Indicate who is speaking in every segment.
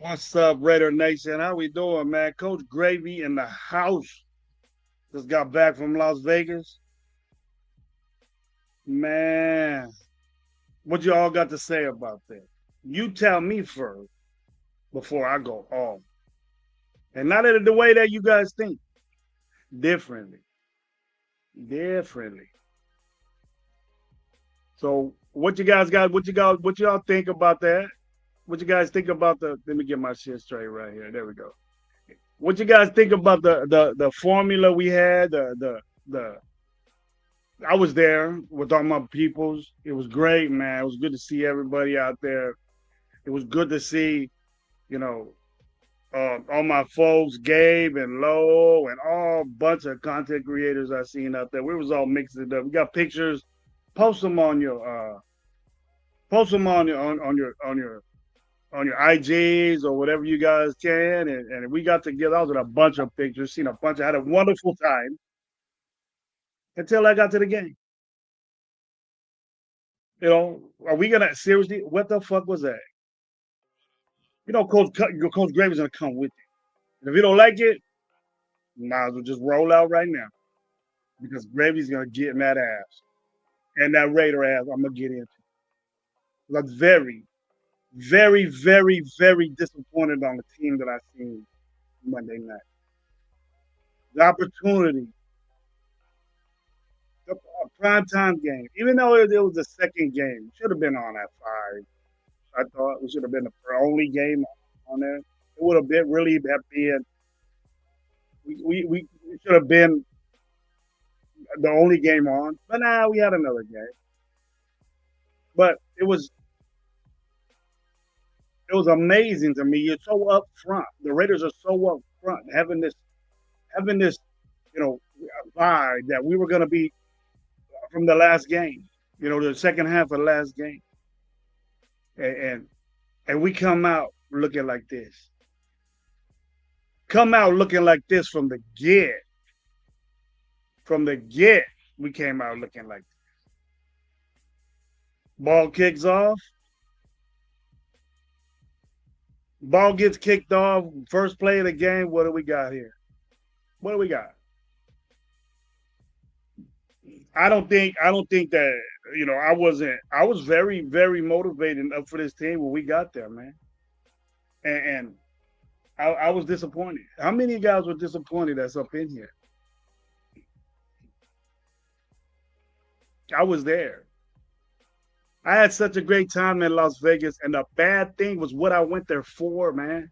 Speaker 1: What's up, Raider Nation? How we doing, man? Coach Gravy in the house. Just got back from Las Vegas. Man, what you all got to say about that? You tell me first before I go off. And not in the way that you guys think. Differently. Differently. So what you guys got? What y'all think about that? What you guys think about the let me get my shit straight right here. There we go. What you guys think about the formula we had, the I was there with all my peoples. It was great, man. It was good to see everybody out there. It was good to see, you know, all my folks, Gabe and Lo, and all bunch of content creators I seen out there. We was all mixing it up. We got pictures. Post them on your, post them on your IGs or whatever you guys can. And we got together. I was in a bunch of pictures, seen a bunch. I had a wonderful time until I got to the game. Are we gonna seriously? What the fuck was that? Coach Gravy's gonna come with you. And if you don't like it, might as well just roll out right now because Gravy's gonna get in that ass and that Raider ass. I'm gonna get into. That's very, very, very, very disappointed on the team that I seen Monday night. The opportunity, the prime time game, even though it was the second game, should have been on at 5. I thought we should have been the only game on there. It would have been really have been we should have been the only game on. But now we had another game. But it was amazing to me. You're so up front. The Raiders are so up front, having this, vibe that we were gonna be from the last game. The second half of the last game. And and we come out looking like this. Come out looking like this from the get. From the get, we came out looking like this. Ball kicks off. Ball gets kicked off. First play of the game. What do we got here? What do we got? I don't think that I was very, very motivated up for this team when we got there, man. And I was disappointed. How many guys were disappointed that's up in here? I was there. I had such a great time in Las Vegas, and the bad thing was what I went there for, man.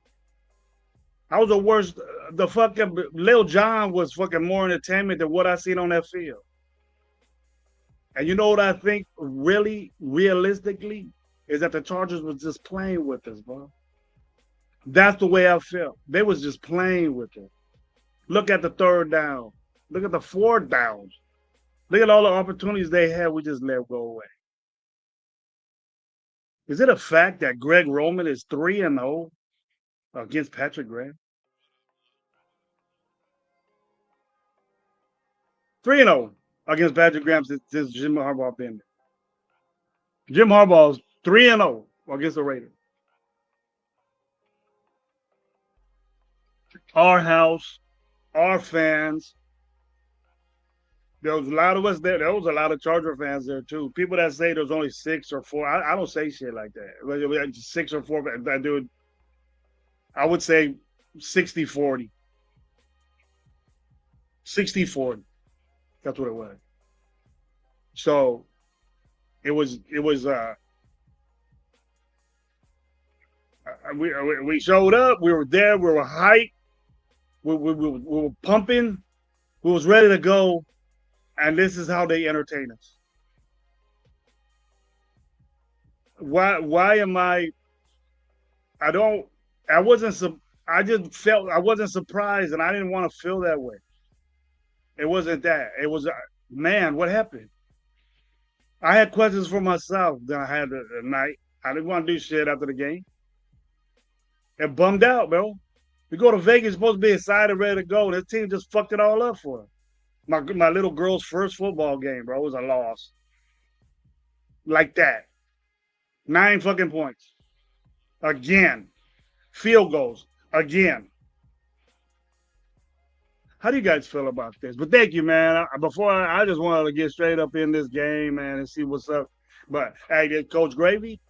Speaker 1: I was the worst. The fucking Lil John was fucking more entertainment than what I seen on that field. And you know what I think really, realistically, is that the Chargers was just playing with us, bro. That's the way I felt. They was just playing with us. Look at the third down. Look at the fourth downs. Look at all the opportunities they had. We just let go away. Is it a fact that Greg Roman is 3-0 against Patrick Graham? 3-0 against Patrick Graham since Jim Harbaugh been there. Jim Harbaugh's 3-0 against the Raiders. Our house, our fans. There was a lot of us there. There was a lot of Charger fans there too. People that say there's only 6 or 4. I don't say shit like that. 6 or 4. I do. I would say 60-40. 60-40. That's what it was. So it was we showed up, we were there, we were hyped, we were pumping, we was ready to go, and this is how they entertain us. Why am I don't I wasn't I just felt I wasn't surprised and I didn't want to feel that way. It wasn't that. It was man, what happened? I had questions for myself that I had the night. I didn't want to do shit after the game. And bummed out, bro. We go to Vegas, supposed to be excited, ready to go. This team just fucked it all up for us. My little girl's first football game, bro, was a loss. Like that. 9 fucking points. Again. Field goals again. How do you guys feel about this? But thank you, man. Before I just wanted to get straight up in this game, man, and see what's up. But hey, Coach Gravy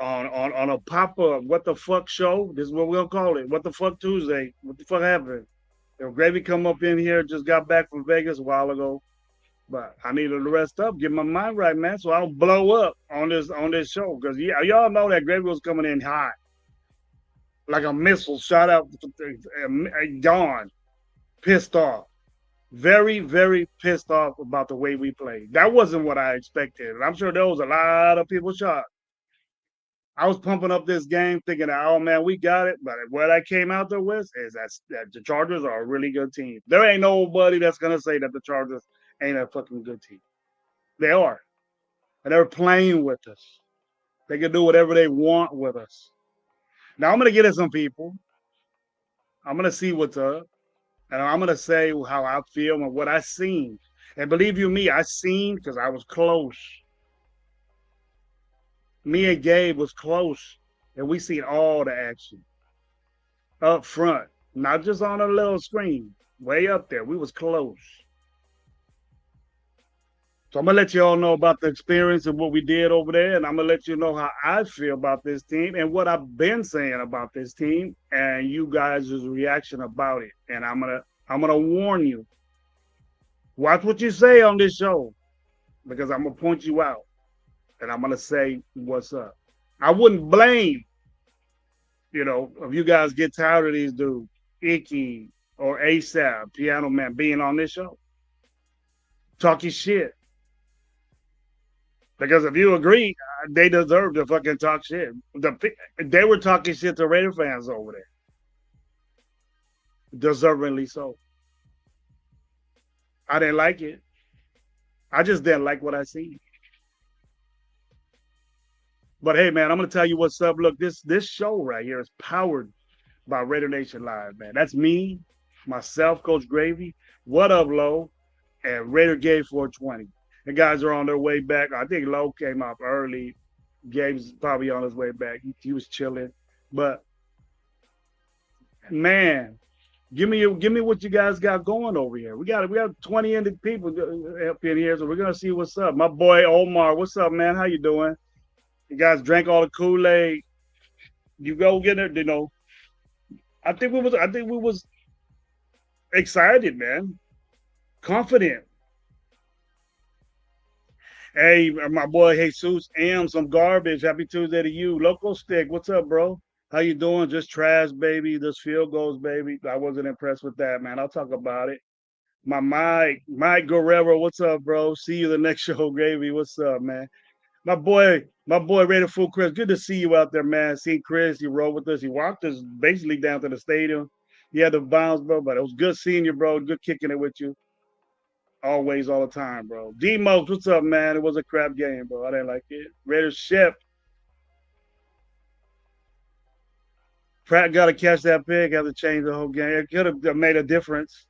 Speaker 1: on a pop up what the fuck show. This is what we'll call it. What the fuck Tuesday? What the fuck happened? Gravy come up in here. Just got back from Vegas a while ago. But I needed to rest up, get my mind right, man, so I don't blow up on this show. Because y'all know that Gravy was coming in hot, like a missile shot out, gone, pissed off, very, very pissed off about the way we played. That wasn't what I expected, and I'm sure there was a lot of people shocked. I was pumping up this game, thinking, that, "Oh man, we got it." But what I came out there with is that the Chargers are a really good team. There ain't nobody that's gonna say that the Chargers ain't a fucking good team. They are. And they're playing with us. They can do whatever they want with us. Now I'm gonna get at some people. I'm gonna see what's up, and I'm gonna say how I feel and what I seen. And believe you me, I seen because I was close. Me and Gabe was close, and we seen all the action up front, not just on a little screen, way up there. We was close. So I'm gonna let you all know about the experience and what we did over there, and I'm gonna let you know how I feel about this team and what I've been saying about this team, and you guys' reaction about it. And I'm gonna warn you. Watch what you say on this show, because I'm gonna point you out, and I'm gonna say what's up. I wouldn't blame, if you guys get tired of these dudes, Icky or ASAP, Piano Man, being on this show, talking shit. Because if you agree, they deserve to fucking talk shit. They were talking shit to Raider fans over there. Deservingly so. I didn't like it. I just didn't like what I see. But hey, man, I'm gonna tell you what's up. Look, this show right here is powered by Raider Nation Live, man. That's me, myself, Coach Gravy. What up, Low? And Raider Gay 420. The guys are on their way back. I think Low came up early. Gabe's probably on his way back. He was chilling. But man, give me what you guys got going over here. We got 20 ended people up in here, so we're gonna see what's up. My boy Omar, what's up, man? How you doing? You guys drank all the Kool-Aid. You go get it, I think we was excited, man. Confident. Hey, my boy Jesus M, some garbage. Happy Tuesday to you. Local Stick, what's up, bro? How you doing? Just trash, baby. Just field goals, baby. I wasn't impressed with that, man. I'll talk about it. My Mike Guerrero, what's up, bro? See you the next show, Gravy. What's up, man? My boy, Raider Full Chris. Good to see you out there, man. See Chris, he rode with us. He walked us basically down to the stadium. He had to bounce, bro, but it was good seeing you, bro. Good kicking it with you. Always, all the time, bro. D-Mokes, what's up, man? It was a crap game, bro. I didn't like it. Raiders Shep. Pratt got to catch that pick, have to change the whole game. It could have made a difference.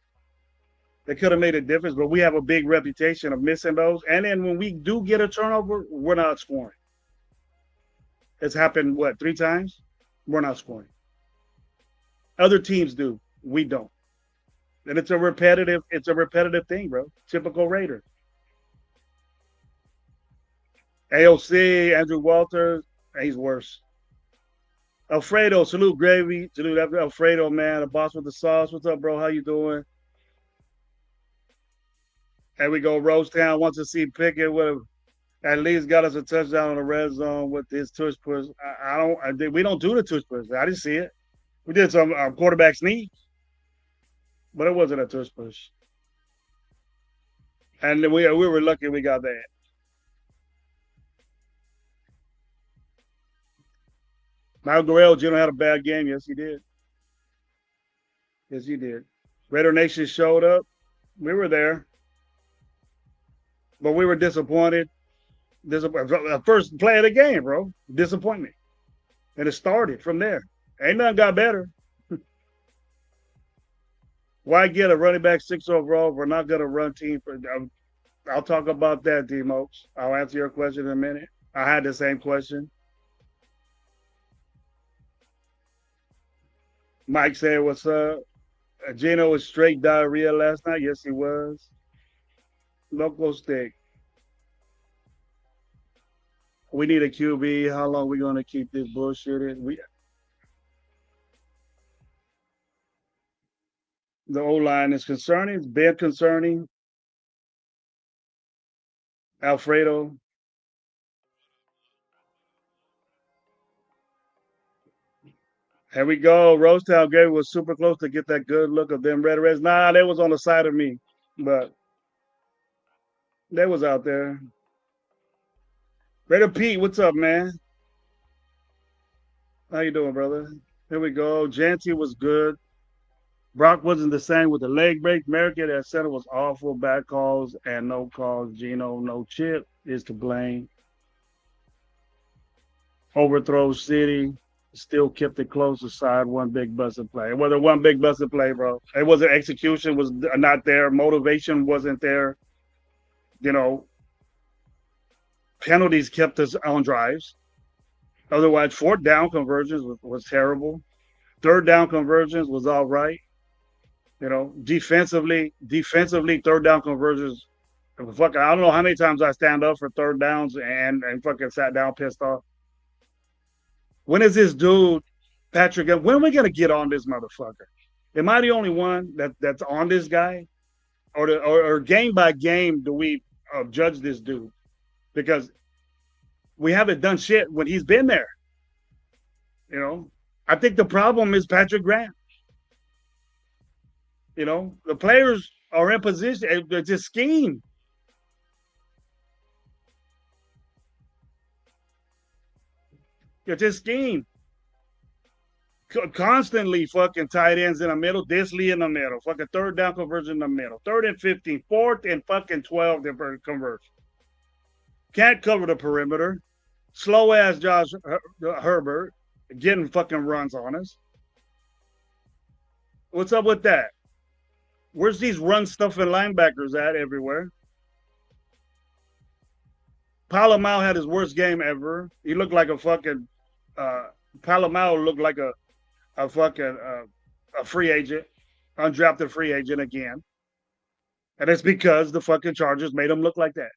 Speaker 1: It could have made a difference, but we have a big reputation of missing those. And then when we do get a turnover, we're not scoring. It's happened, 3 times? We're not scoring. Other teams do. We don't. And it's a repetitive thing, bro. Typical Raider. AOC, Andrew Walters, he's worse. Alfredo, salute Gravy. Salute Alfredo, man. The boss with the sauce. What's up, bro? How you doing? There we go. Rosetown wants to see Pickett with at least got us a touchdown in the red zone with his tush push. We don't do the tush push. I didn't see it. We did some quarterback sneak, but it wasn't a tush push. And we were lucky we got that. Michael Guerrero Jr. had a bad game. Yes, he did. Yes, he did. Raider Nation showed up. We were there, but we were disappointed. First play of the game, bro. Disappointment. And it started from there. Ain't nothing got better. Why get a running back 6 overall if we're not going to run team? I'll talk about that, D-Mokes. I'll answer your question in a minute. I had the same question. Mike said, "What's up?" Gino was straight diarrhea last night. Yes, he was. Local stick. We need a QB. How long we gonna keep this bullshit? The O line is concerning. It's been concerning. Alfredo. Here we go. Rosetown Gary was super close to get that good look of them Red Reds. Nah, they was on the side of me, but they was out there. Raider Pete, what's up, man? How you doing, brother? Here we go. Janty was good. Brock wasn't the same with the leg break. Merrick at center was awful. Bad calls and no calls. Gino, no chip is to blame. Overthrow City still kept it close aside one big busted play. It wasn't one big busted play, bro. It wasn't execution was not there. Motivation wasn't there. You know, penalties kept us on drives. Otherwise, fourth down conversions was terrible. Third down conversions was all right. Defensively, third down conversions. Fucking, I don't know how many times I stand up for third downs and fucking sat down pissed off. When is this dude, Patrick? When are we gonna get on this motherfucker? Am I the only one that's on this guy, or game by game do we judge this dude? Because we haven't done shit when he's been there. I think the problem is Patrick Graham. The players are in position. It's just scheme. It's just scheme. Constantly fucking tight ends in the middle, Disley in the middle, fucking third down conversion in the middle, third and 15, fourth and fucking 12 conversion. Can't cover the perimeter. Slow ass Josh Herbert getting fucking runs on us. What's up with that? Where's these run stuffing linebackers at everywhere? Palomau had his worst game ever. He looked like a fucking Palomau looked like a fucking a free agent, undrafted free agent again. And it's because the fucking Chargers made him look like that.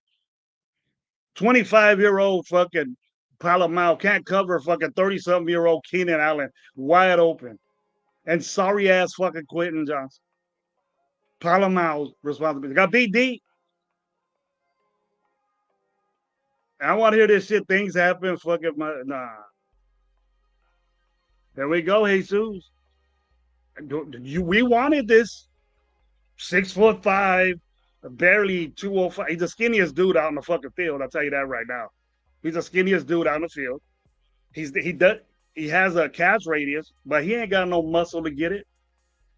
Speaker 1: 25-year-old fucking Palomau can't cover fucking 30-something-year-old Keenan Allen wide open. And sorry ass fucking Quentin Johnson. Palomau's responsibility. Got beat deep. I want to hear this shit. Things happen. Fucking nah. There we go, Jesus. We wanted this 6'5", barely 205. He's the skinniest dude out on the fucking field. I'll tell you that right now. He's the skinniest dude out on the field. He has a catch radius, but he ain't got no muscle to get it.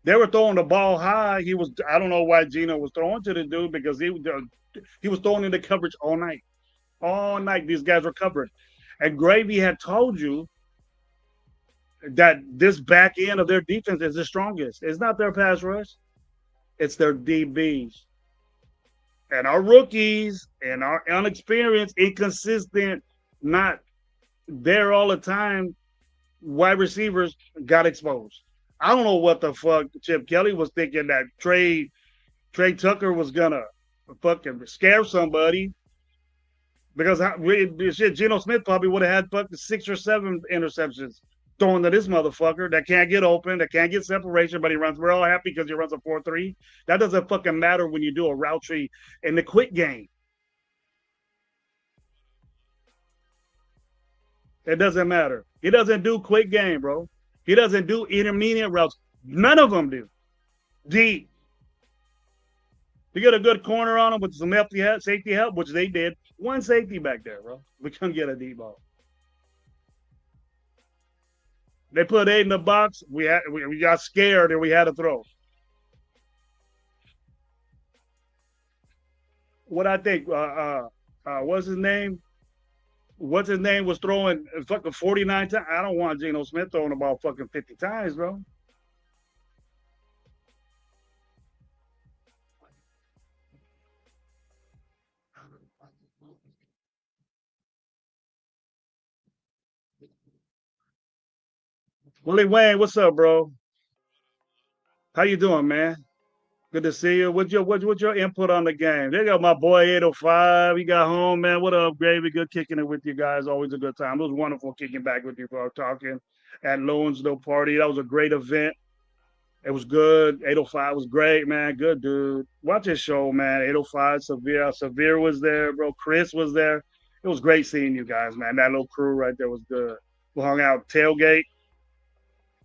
Speaker 1: They were throwing the ball high. I don't know why Gino was throwing to the dude because he was throwing into coverage all night. All night these guys were covered. And Gravy had told you that this back end of their defense is the strongest. It's not their pass rush. It's their DBs. And our rookies and our inexperienced, inconsistent, not there all the time wide receivers got exposed. I don't know what the fuck Chip Kelly was thinking that Trey Tucker was gonna fucking scare somebody because Geno Smith probably would have had fucking 6 or 7 interceptions throwing to this motherfucker that can't get open, that can't get separation, but he runs. We're all happy because he runs a 4-3. That doesn't fucking matter when you do a route tree in the quick game. It doesn't matter. He doesn't do quick game, bro. He doesn't do intermediate routes. None of them do. Deep. You get a good corner on him with some safety help, which they did. One safety back there, bro. We couldn't get a deep ball. They put 8 in the box. We got scared and we had to throw. What I think, what's his name? What's his name was throwing fucking 49 times. I don't want Geno Smith throwing the ball fucking 50 times, bro. Willie Wayne, what's up, bro? How you doing, man? Good to see you. What's your input on the game? They got my boy 805. He got home, man. What up, Gravy? Good kicking it with you guys. Always a good time. It was wonderful kicking back with you for talking at Lowen's party. That was a great event. It was good. 805 was great, man. Good dude. Watch his show, man. 805, Severe. Severe was there, bro. Chris was there. It was great seeing you guys, man. That little crew right there was good. We hung out tailgate.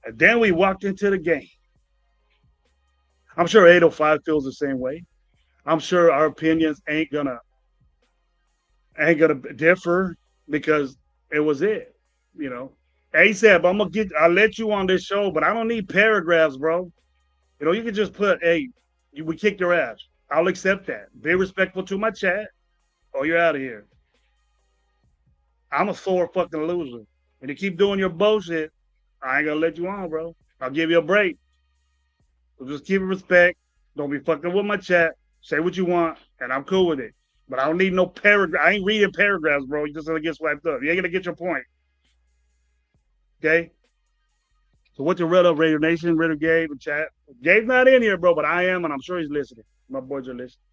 Speaker 1: And then we walked into the game. I'm sure 805 feels the same way. I'm sure our opinions ain't gonna differ because it was it, you know. ASAP, I'll let you on this show, but I don't need paragraphs, bro. You can just put, hey, we kicked your ass. I'll accept that. Be respectful to my chat, or you're out of here. I'm a sore fucking loser. And you keep doing your bullshit, I ain't gonna let you on, bro. I'll give you a break. So just keep it respect. Don't be fucking with my chat. Say what you want, and I'm cool with it. But I don't need no paragraph. I ain't reading paragraphs, bro. You're just gonna get swiped up. You ain't gonna get your point. Okay? So what's your red up, Raider Nation, Raider Gabe, and chat? Gabe's not in here, bro, but I am, and I'm sure he's listening. My boys are listening.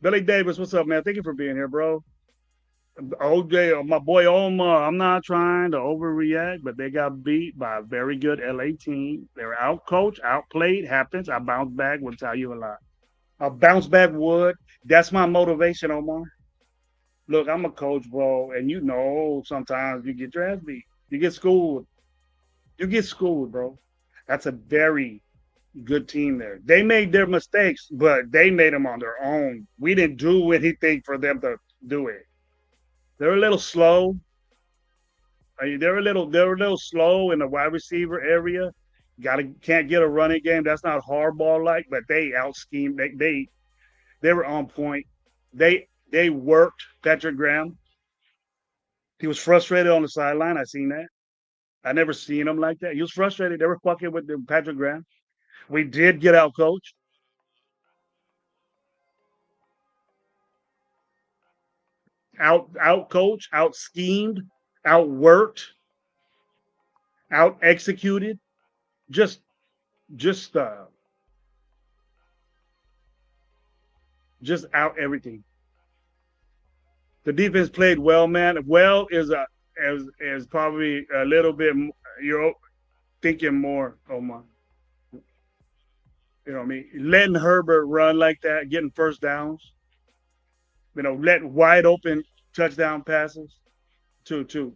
Speaker 1: Billy Davis, what's up, man? Thank you for being here, bro. OJ, my boy Omar, I'm not trying to overreact, but they got beat by a very good LA team. They were out coached, outplayed, happens. I bounce back, will tell you a lot. I bounce back wood. That's my motivation, Omar. Look, I'm a coach, bro, and sometimes you get your ass beat. You get schooled. You get schooled, bro. That's a very good team there. They made their mistakes, but they made them on their own. We didn't do anything for them to do it. They're a little slow. They're a little slow in the wide receiver area. Can't get a running game. That's not hardball like, but they out schemed. They were on point. They worked Patrick Graham. He was frustrated on the sideline. I seen that. I never seen him like that. He was frustrated. They were fucking with Patrick Graham. We did get out coached, out coached, out schemed, out worked, out executed. Just just just out everything. The defense played well, man. Well is probably a little bit. You're thinking more, Omar. You know what I mean? Letting Herbert run like that, getting first downs. Letting wide open touchdown passes to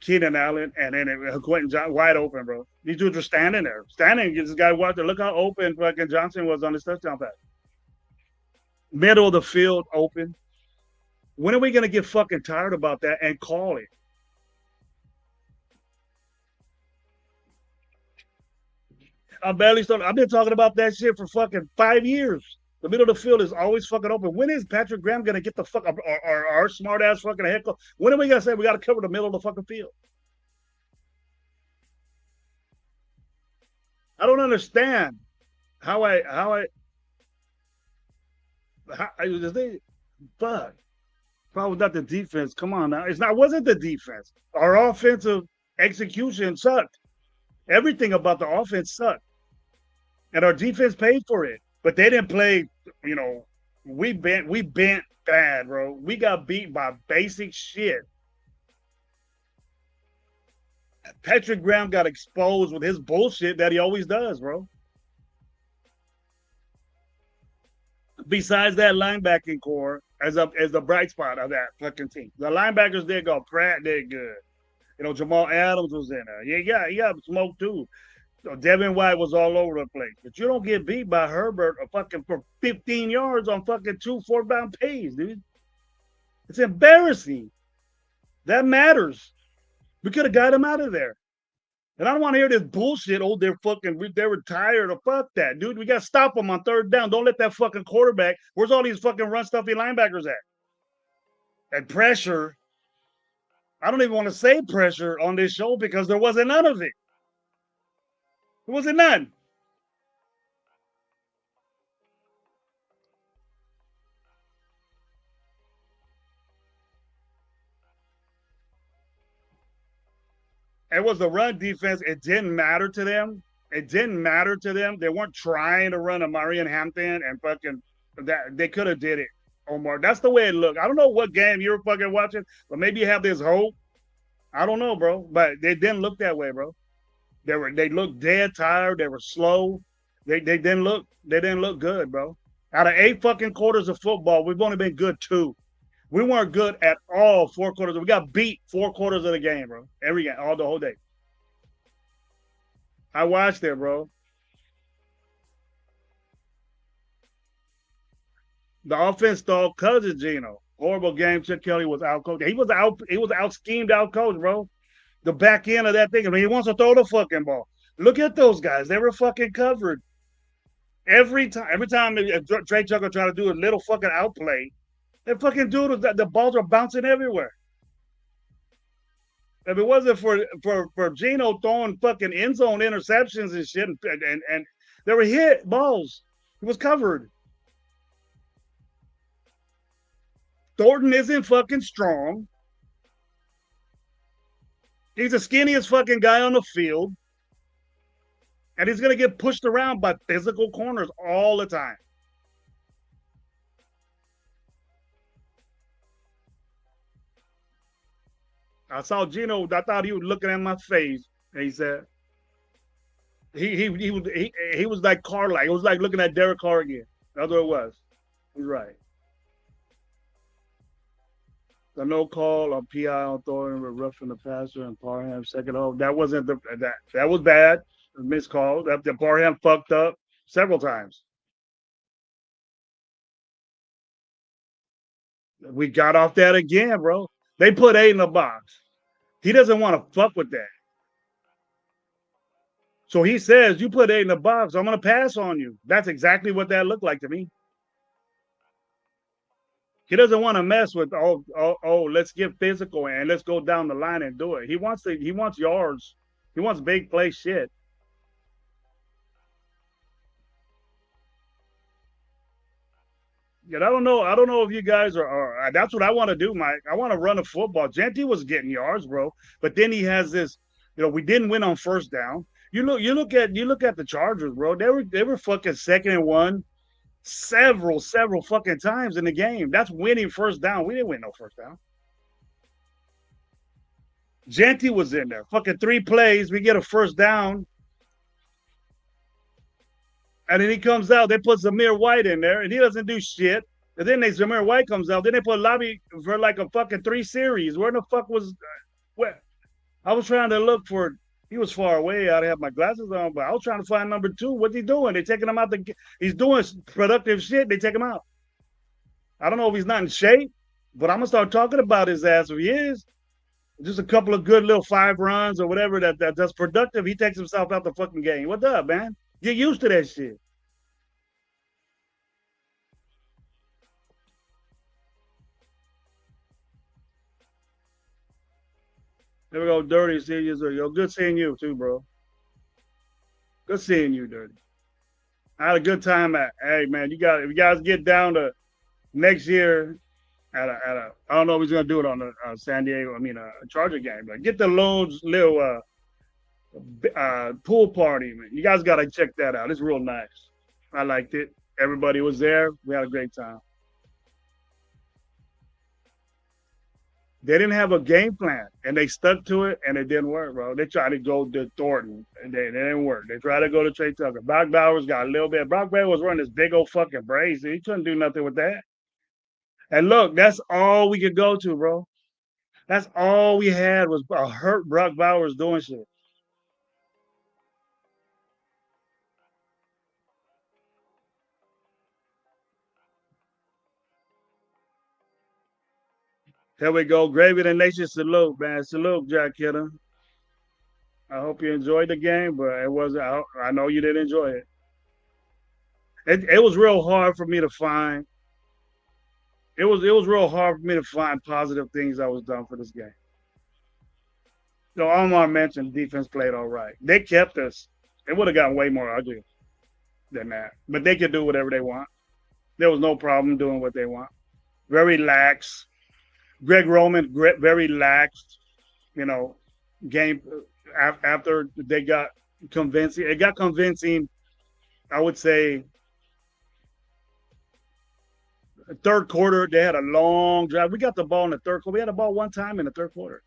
Speaker 1: Keenan Allen and then Quentin John wide open, bro. These dudes were standing there, standing. This guy watching. Look how open fucking Johnson was on his touchdown pass. Middle of the field open. When are we gonna get fucking tired about that and call it? I'm barely starting. I've been talking about that shit for fucking 5 years. The middle of the field is always fucking open. When is Patrick Graham gonna get the fuck or our smart ass fucking head coach? When are we gonna say we gotta cover the middle of the fucking field? I don't understand how I they fuck. Probably not the defense. Come on now. Wasn't the defense. Our offensive execution sucked. Everything about the offense sucked. And our defense paid for it. But they didn't play, you know, we bent bad, bro. We got beat by basic shit. Patrick Graham got exposed with his bullshit that he always does, bro. Besides that linebacking core, as the bright spot of that fucking team. The linebackers did go. Pratt did good. Jamal Adams was in there. Yeah, he got smoked too. Devin White was all over the place. But you don't get beat by Herbert or fucking for 15 yards on fucking 2 4-down plays, dude. It's embarrassing. That matters. We could have got him out of there. And I don't want to hear this bullshit. Oh, they're retired. Or fuck that, dude. We got to stop them on 3rd down. Don't let that fucking quarterback. Where's all these fucking run stuffy linebackers at? And pressure. I don't even want to say pressure on this show because there wasn't none of it. There wasn't none. It was the run defense. It didn't matter to them. It didn't matter to them. They weren't trying to run a Marion Hampton and fucking that they could have did it, Omar. That's the way it looked. I don't know what game you were fucking watching, but maybe you have this hope. I don't know, bro. But they didn't look that way, bro. They looked dead tired. They were slow. They didn't look good, bro. Out of 8 fucking quarters of football, we've only been good 2. We weren't good at all 4 quarters. We got beat 4 quarters of the game, bro. Every game, all the whole day. I watched it, bro. The offense stalled because of Gino. Horrible game. Chip Kelly was out coached. He was out schemed, out coached, bro. The back end of that thing. I mean, he wants to throw the fucking ball. Look at those guys. They were fucking covered. Every time Trey Tucker tried to do a little fucking outplay, that fucking dude, the balls are bouncing everywhere. If it wasn't for Gino throwing fucking end zone interceptions and shit, and they were hit balls, he was covered. Thornton isn't fucking strong. He's the skinniest fucking guy on the field. And he's going to get pushed around by physical corners all the time. I saw Gino. I thought he was looking at my face. And he said, he was like Carr, like it was like looking at Derek Carr again. That's what it was. He's right. The no call on PI on Thornton with roughing the passer and Parham second hole. That wasn't that was bad. Missed call. That the Parham fucked up several times. We got off that again, bro. They put 8 in the box. He doesn't want to fuck with that. So he says, you put 8 in the box, I'm going to pass on you. That's exactly what that looked like to me. He doesn't want to mess with, let's get physical and let's go down the line and do it. He wants yards. He wants big play shit. Yeah, I don't know. I don't know if you guys are. That's what I want to do, Mike. I want to run a football. Genty was getting yards, bro, but then he has this. We didn't win on first down. You look at the Chargers, bro. They were fucking 2nd and 1 several fucking times in the game. That's winning first down. We didn't win no first down. Genty was in there. Fucking 3 plays. We get a first down. And then he comes out. They put Zamir White in there, and he doesn't do shit. And then Zamir White comes out. Then they put Lobby for like a fucking 3 series. Where the fuck was? Where? I was trying to look for. He was far away. I didn't have my glasses on, but I was trying to find number 2. What's he doing? They taking him out. He's doing productive shit. They take him out. I don't know if he's not in shape, but I'm gonna start talking about his ass if he is. Just a couple of good little 5 runs or whatever that's productive. He takes himself out the fucking game. What's up, man? Get used to that shit. There we go, Dirty. See you. Yo, good seeing you too, bro. Good seeing you, Dirty. I had a good time hey man, if you guys get down to next year at a I don't know if he's gonna do it on the San Diego, a Charger game, but get the Loans little pool party, man. You guys gotta check that out. It's real nice. I liked it. Everybody was there. We had a great time. They didn't have a game plan, and they stuck to it, and it didn't work, bro. They tried to go to Thornton, and they didn't work. They tried to go to Trey Tucker. Brock Bowers got a little bit. Brock Bowers was running this big old fucking brace. He couldn't do nothing with that. And look, that's all we could go to, bro. That's all we had was a hurt Brock Bowers doing shit. Here we go. Gravy the Nation salute, man. Salute, Jack Kidder. I hope you enjoyed the game, but it wasn't. I know you didn't enjoy it. It was real hard for me to find. It was real hard for me to find positive things that was done for this game. So Omar mentioned defense played all right. They kept us. It would have gotten way more ugly than that, but they could do whatever they want. There was no problem doing what they want. Very lax. Greg Roman, very lax. You know, game after they got convincing. It got convincing. I would say third quarter, they had a long drive. We got the ball in the third quarter. We had the ball one time in the third quarter.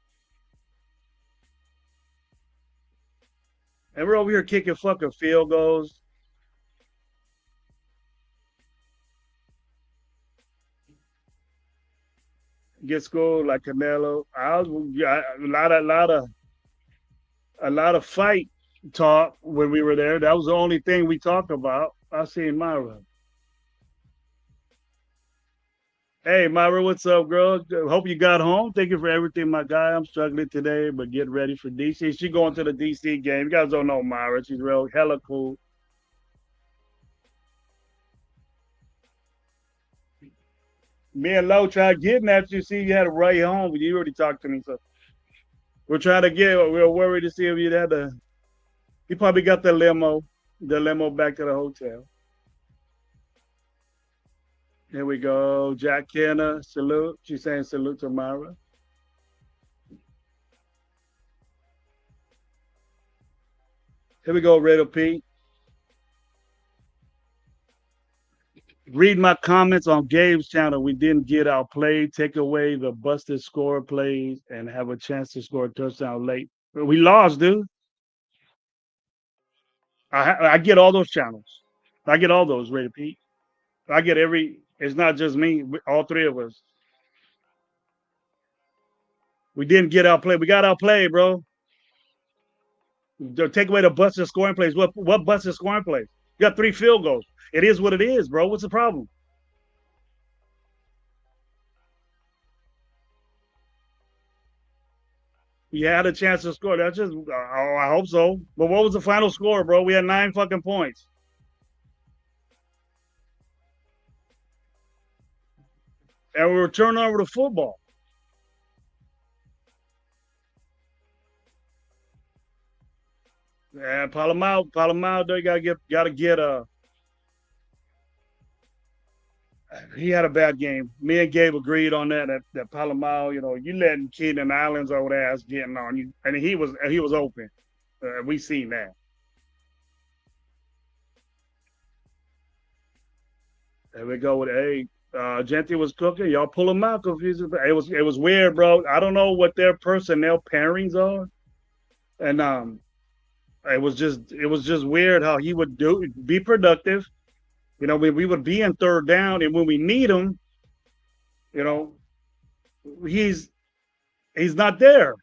Speaker 1: And we're over here kicking fucking field goals. Get scored like Canelo. I was yeah, a lot of fight talk when we were there. That was the only thing we talked about. I seen Myra. Hey Myra, what's up, girl? Hope you got home. Thank you for everything, my guy. I'm struggling today, but get ready for DC. She going to the DC game. You guys don't know Myra. She's real hella cool. Me and Lo tried getting at you. See, you had to ride home, but you already talked to me. So we're trying to get. We're worried to see if you had to. You probably got the limo back to the hotel. Here we go. Jack Kenner, salute. She's saying salute to Myra. Here we go, Riddle Pete. Read my comments on Gabe's channel. We didn't get our play. Take away the busted score plays and have a chance to score a touchdown late. We lost, dude. I get all those channels. I get all those, Riddle Pete. I get every. It's not just me. All three of us. We didn't get our play. We got our play, bro. Take away the busted scoring plays. What busted scoring plays? You got three field goals. It is what it is, bro. What's the problem? You had a chance to score. That's just. Oh, I hope so. But what was the final score, bro? We had 9 fucking points, and we were turning over the football. And Palomar, they gotta get he had a bad game. Me and Gabe agreed on that Palomar, you letting Keenan Allen's old ass getting on you, and he was open. We seen that. There we go with A. Genty was cooking. Y'all pull him out because it was weird, bro. I don't know what their personnel pairings are, and it was just weird how he would be productive. We would be in third down, and when we need him, you know, he's he's not there.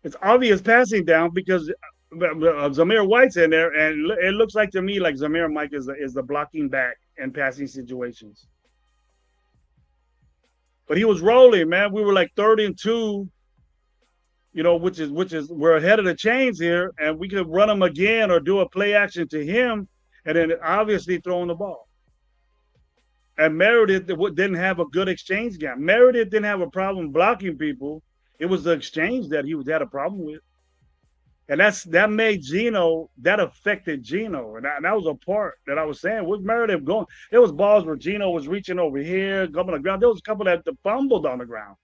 Speaker 1: It's obvious passing down because Zamir White's in there, and it looks like to me like Zamir Mike is the blocking back in passing situations. But he was rolling, man. We were like 30-2, which is we're ahead of the chains here, and we could run him again or do a play action to him, and then obviously throwing the ball. And Meredith didn't have a good exchange game. Meredith didn't have a problem blocking people. It was the exchange that he had a problem with. And that made Gino, that affected Gino. And that was a part that I was saying. With Meredith going, there was balls where Gino was reaching over here, going on the ground. There was a couple that fumbled on the ground.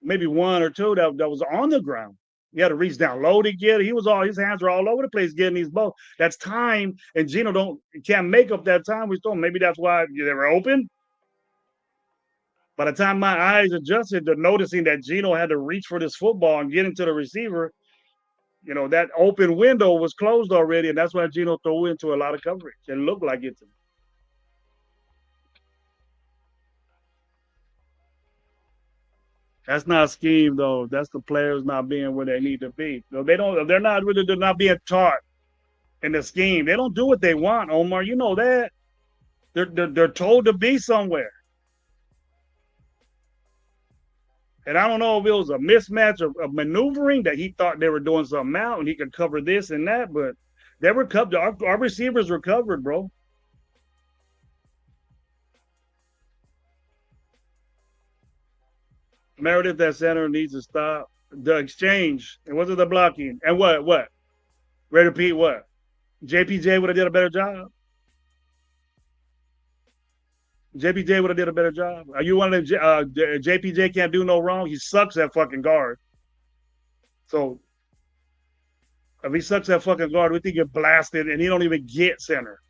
Speaker 1: Maybe one or two that was on the ground. He had to reach down low to get it. His hands were all over the place getting these balls. That's time, and Gino can't make up that time we stole. Maybe that's why they were open. By the time my eyes adjusted to noticing that Gino had to reach for this football and get into the receiver, that open window was closed already, and that's why Gino threw into a lot of coverage. It looked like it to me. That's not scheme though. That's the players not being where they need to be. So they don't. They're not being taught in the scheme. They don't do what they want, Omar. You know that. They're told to be somewhere. And I don't know if it was a mismatch of maneuvering that he thought they were doing something out and he could cover this and that, but they were covered. Our receivers were covered, bro. Meredith at center needs to stop the exchange. It wasn't the blocking. And what? Ray Pete, what? JPJ would have did a better job. JPJ would have did a better job. Are you one of them? JPJ can't do no wrong. He sucks at fucking guard. So If he sucks at fucking guard, we think get blasted and he don't even get center.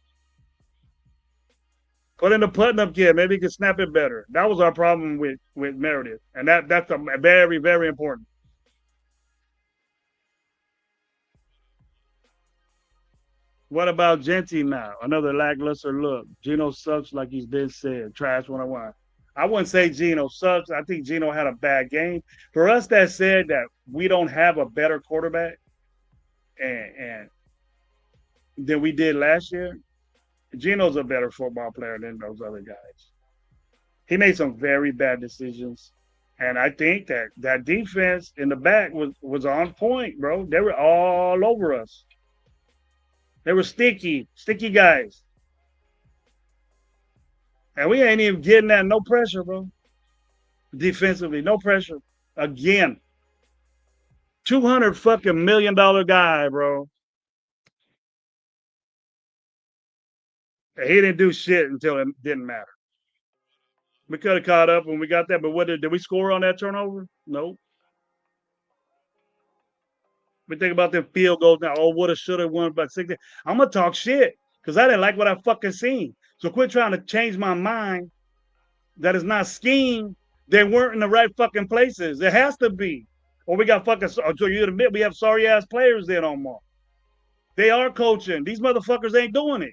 Speaker 1: Put in the Putnam kid. Maybe he can snap it better. That was our problem with Meredith, and that's a very very important. What about Genty now? Another lackluster look. Gino sucks, like he's been said. Trash 101. I wouldn't say Gino sucks. I think Gino had a bad game. For us, that said that we don't have a better quarterback and than we did last year. Gino's a better football player than those other guys. He made some very bad decisions. And I think that that defense in the back was on point, bro. They were all over us. They were sticky guys. And we ain't even getting that no pressure, bro. Defensively, no pressure. Again, 200 fucking $1 million guy, bro. He didn't do shit until it didn't matter. We could have caught up when we got that, but what did we score on that turnover? Nope. We think about them field goals now. Oh, woulda, shoulda, won by 60. I'm gonna talk shit because I didn't like what I fucking seen. So quit trying to change my mind. That is not scheme. They weren't in the right fucking places. It has to be. Or we got fucking. So you admit we have sorry ass players there no more. They are coaching. These motherfuckers ain't doing it.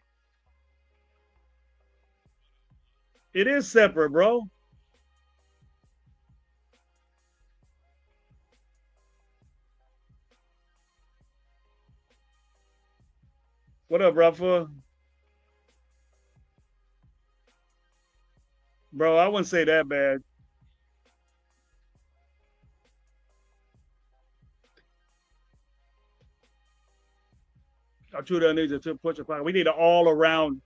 Speaker 1: It is separate, bro. What up, Rafa? Bro, I wouldn't say that bad. Arturo needs to push a pocket. We need an all around.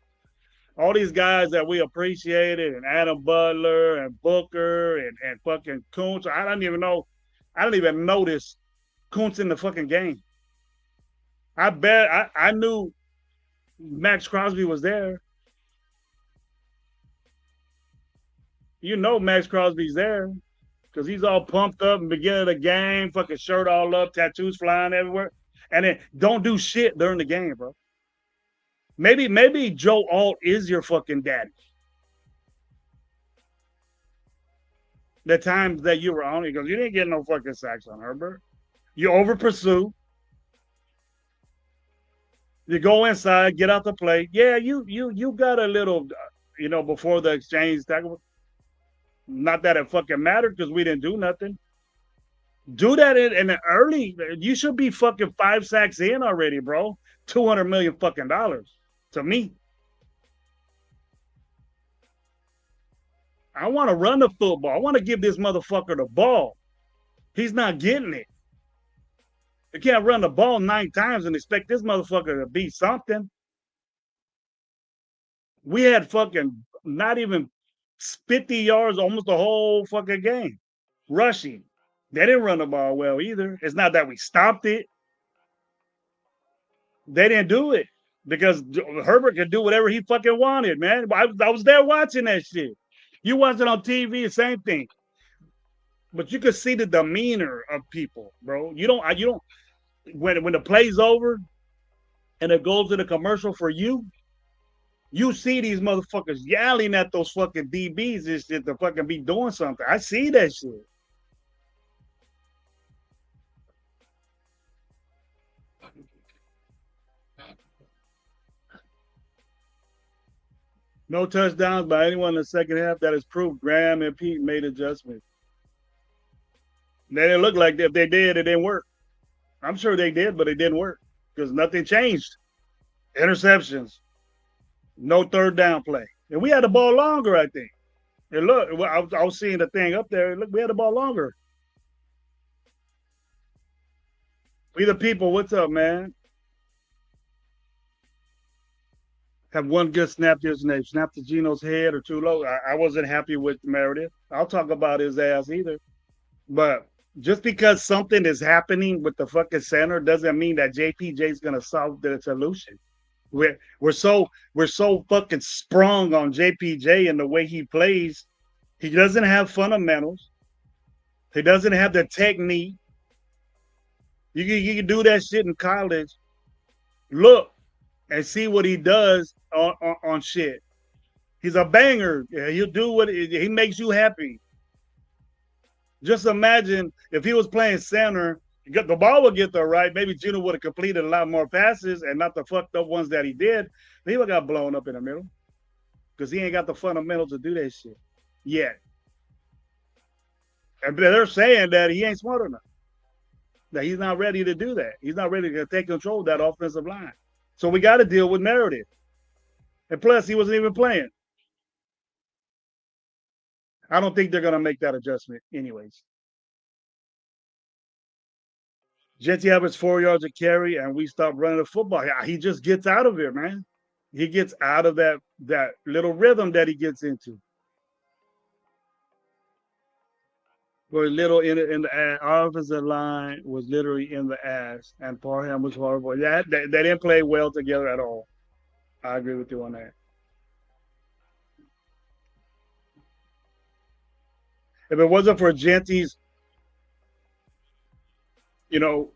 Speaker 1: All these guys that we appreciated, and Adam Butler and Booker and fucking Kuntz. I don't even know. I don't even notice Kuntz in the fucking game. I bet I knew Max Crosby was there. You know Max Crosby's there because he's all pumped up and beginning of the game, fucking shirt all up, tattoos flying everywhere, and then don't do shit during the game, bro. Maybe Joe Alt is your fucking daddy. The times that you were on it, because you didn't get no fucking sacks on Herbert. You over pursue. You go inside, get out the play. Yeah, you got a little, before the exchange tackle. Not that it fucking mattered because we didn't do nothing. Do that in the early. You should be fucking 5 sacks in already, bro. 200 million fucking dollars to me. I want to run the football. I want to give this motherfucker the ball. He's not getting it. You can't run the ball 9 times and expect this motherfucker to be something. We had fucking not even 50 yards almost the whole fucking game rushing. They didn't run the ball well either. It's not that we stopped it. They didn't do it because Herbert could do whatever he fucking wanted, man. I was there watching that shit. You watch it on TV, the same thing. But you could see the demeanor of people, bro. You don't when the play's over and it goes to the commercial for you see these motherfuckers yelling at those fucking DBs and shit to fucking be doing something. I see that shit. No touchdowns by anyone in the second half. That is proof. Graham and Pete made adjustments. They didn't look like if they did, it didn't work. I'm sure they did, but it didn't work because nothing changed. Interceptions, no third down play. And we had the ball longer, I think. And look, I was seeing the thing up there. Look, we had the ball longer. We the people. What's up, man? Have one good snap to his name. Snap to Gino's head or too low. I wasn't happy with Meredith. I'll talk about his ass either. But just because something is happening with the fucking center doesn't mean that JPJ is gonna solve the solution. We're so fucking sprung on JPJ and the way he plays. He doesn't have fundamentals. He doesn't have the technique. You can do that shit in college. Look and see what he does on shit. He's a banger. Yeah, he'll do what he makes you happy. Just imagine if he was playing center, the ball would get there right. Maybe Gino would have completed a lot more passes and not the fucked up ones that he did. But he would have got blown up in the middle because he ain't got the fundamentals to do that shit yet. And they're saying that he ain't smart enough. That he's not ready to do that. He's not ready to take control of that offensive line. So we got to deal with Meredith. And plus, he wasn't even playing. I don't think they're going to make that adjustment, anyways. Jetty averaged 4 yards a carry, and we stopped running the football. He just gets out of it, man. He gets out of that little rhythm that he gets into. We're little in the ass. Our offensive line was literally in the ass, and Parham was horrible. They didn't play well together at all. I agree with you on that. If it wasn't for Genty's, you know,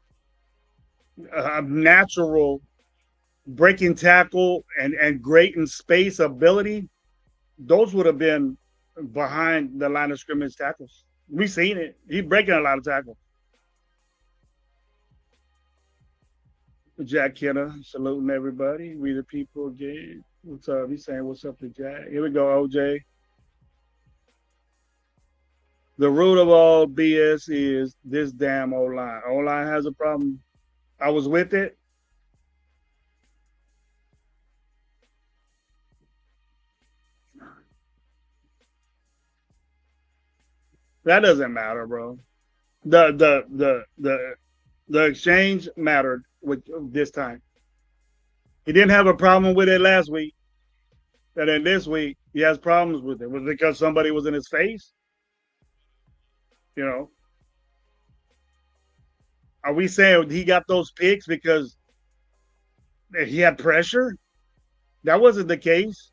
Speaker 1: natural breaking tackle and great in space ability, those would have been behind the line of scrimmage tackles. We've seen it. He's breaking a lot of tackles. Jack Kenner, saluting everybody. We the people again. What's up? He's saying, what's up to Jack? Here we go, OJ. The root of all BS is this damn O-line. O-line has a problem. I was with it. That doesn't matter, bro. The exchange mattered with this time. He didn't have a problem with it last week. And then this week he has problems with it. Was it because somebody was in his face? You know, are we saying he got those picks because he had pressure? That wasn't the case.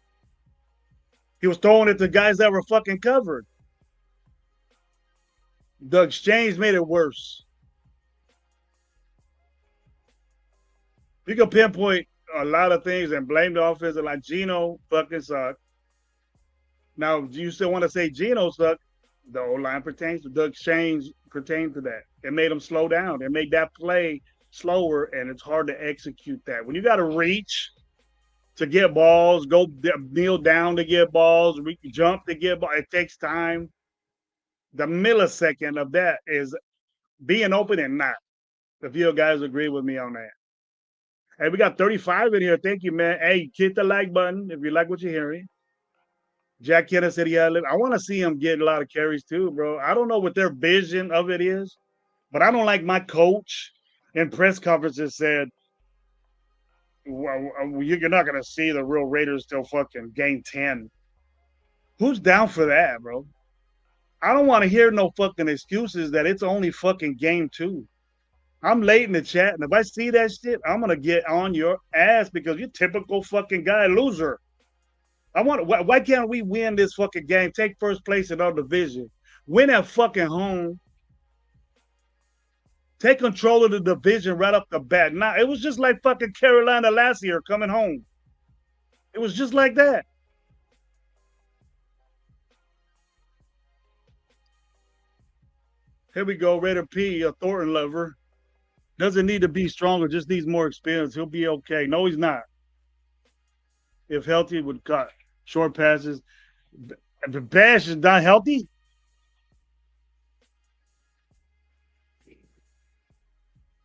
Speaker 1: He was throwing it to guys that were fucking covered. The exchange made it worse. You can pinpoint a lot of things and blame the offensive line. Gino fucking sucked. Now, do you still want to say Gino sucked? The O line pertains to the exchange pertained to that. It made him slow down. It made that play slower, and it's hard to execute that. When you got to reach to get balls, go kneel down to get balls, jump to get balls, it takes time. The millisecond of that is being open and not. If you guys agree with me on that. Hey, we got 35 in here. Thank you, man. Hey, hit the like button if you like what you're hearing. Jack Kenner said he had. I want to see him get a lot of carries too, bro. I don't know what their vision of it is, but I don't like my coach in press conferences said, well, you're not going to see the real Raiders till fucking game 10. Who's down for that, bro? I don't want to hear no fucking excuses that it's only fucking game 2. I'm late in the chat, and if I see that shit, I'm gonna get on your ass because you're typical fucking guy loser. Why can't we win this fucking game? Take first place in our division. Win at fucking home. Take control of the division right off the bat. Now it was just like fucking Carolina last year coming home. It was just like that. Here we go, Raider P, a Thornton lover. Doesn't need to be stronger, just needs more experience. He'll be okay. No, he's not. If healthy, would cut short passes. The Bash is not healthy.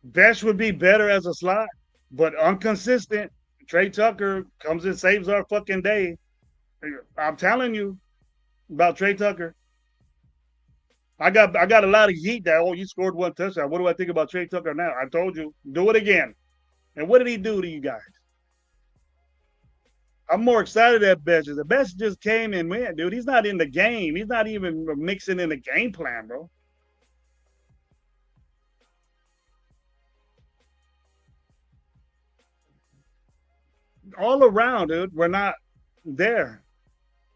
Speaker 1: Bash would be better as a slot, but inconsistent. Trey Tucker comes and saves our fucking day. I'm telling you about Trey Tucker. I got a lot of heat that, you scored one touchdown. What do I think about Trey Tucker now? I told you, do it again. And what did he do to you guys? I'm more excited at Betches. The Betches just came and went, dude. He's not in the game. He's not even mixing in the game plan, bro. All around, dude, we're not there.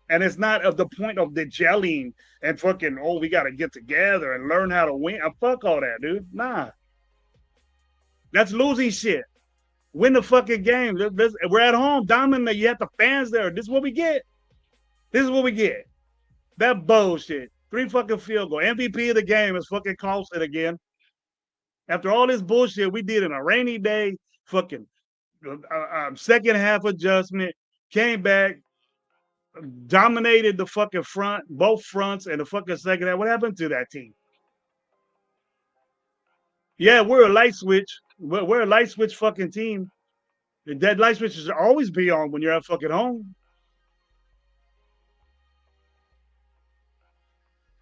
Speaker 1: And it's not of the point of the gelling and fucking, we got to get together and learn how to win. Fuck all that, dude. Nah. That's losing shit. Win the fucking game. We're at home, dominant. You have the fans there. This is what we get. This is what we get. That bullshit. 3 fucking field goal. MVP of the game is fucking Carlson again. After all this bullshit we did in a rainy day, fucking second half adjustment, came back, dominated the fucking front, both fronts, and the fucking second half. What happened to that team? Yeah, we're a light switch. We're a light switch fucking team. That light switch should always be on when you're at fucking home.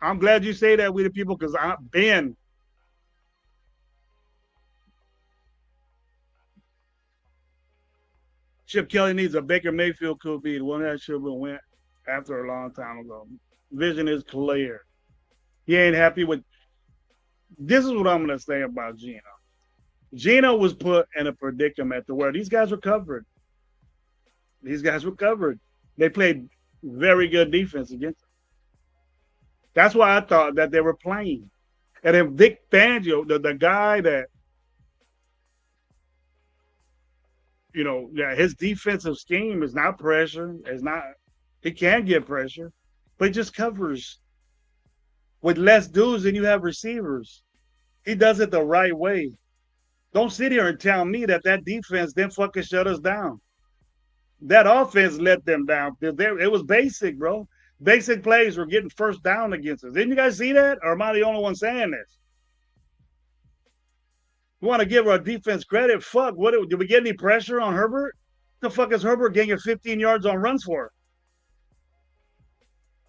Speaker 1: I'm glad you say that, with the people, because Ben. Chip Kelly needs a Baker Mayfield could be the one that should have went after a long time ago. Vision is clear. He ain't happy with. This is what I'm gonna say about Geno. Geno was put in a predicament to where these guys recovered. These guys recovered. They played very good defense against them. That's why I thought that they were playing. And then Vic Fangio, the guy that, yeah, his defensive scheme is not pressure. It's not. He can get pressure, but he just covers with less dudes than you have receivers. He does it the right way. Don't sit here and tell me that defense didn't fucking shut us down. That offense let them down. It was basic, bro. Basic plays were getting first down against us. Didn't you guys see that? Or am I the only one saying this? You want to give our defense credit? Fuck. What did we get any pressure on Herbert? The fuck is Herbert getting 15 yards on runs for?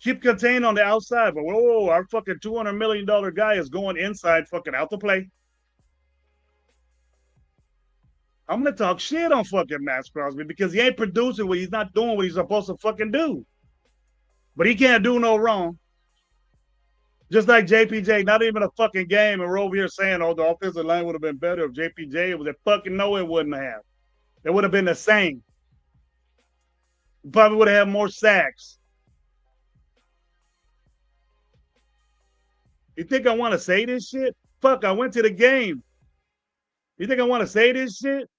Speaker 1: Keep contained on the outside, but whoa, our fucking $200 million guy is going inside, fucking out to play. I'm gonna talk shit on fucking Max Crosby because he ain't producing he's not doing what he's supposed to fucking do. But he can't do no wrong. Just like JPJ, not even a fucking game, and we're over here saying, oh, the offensive line would have been better if JPJ was a fucking no, it wouldn't have. It would have been the same. Probably would have had more sacks. You think I want to say this shit? Fuck, I went to the game. You think I want to say this shit?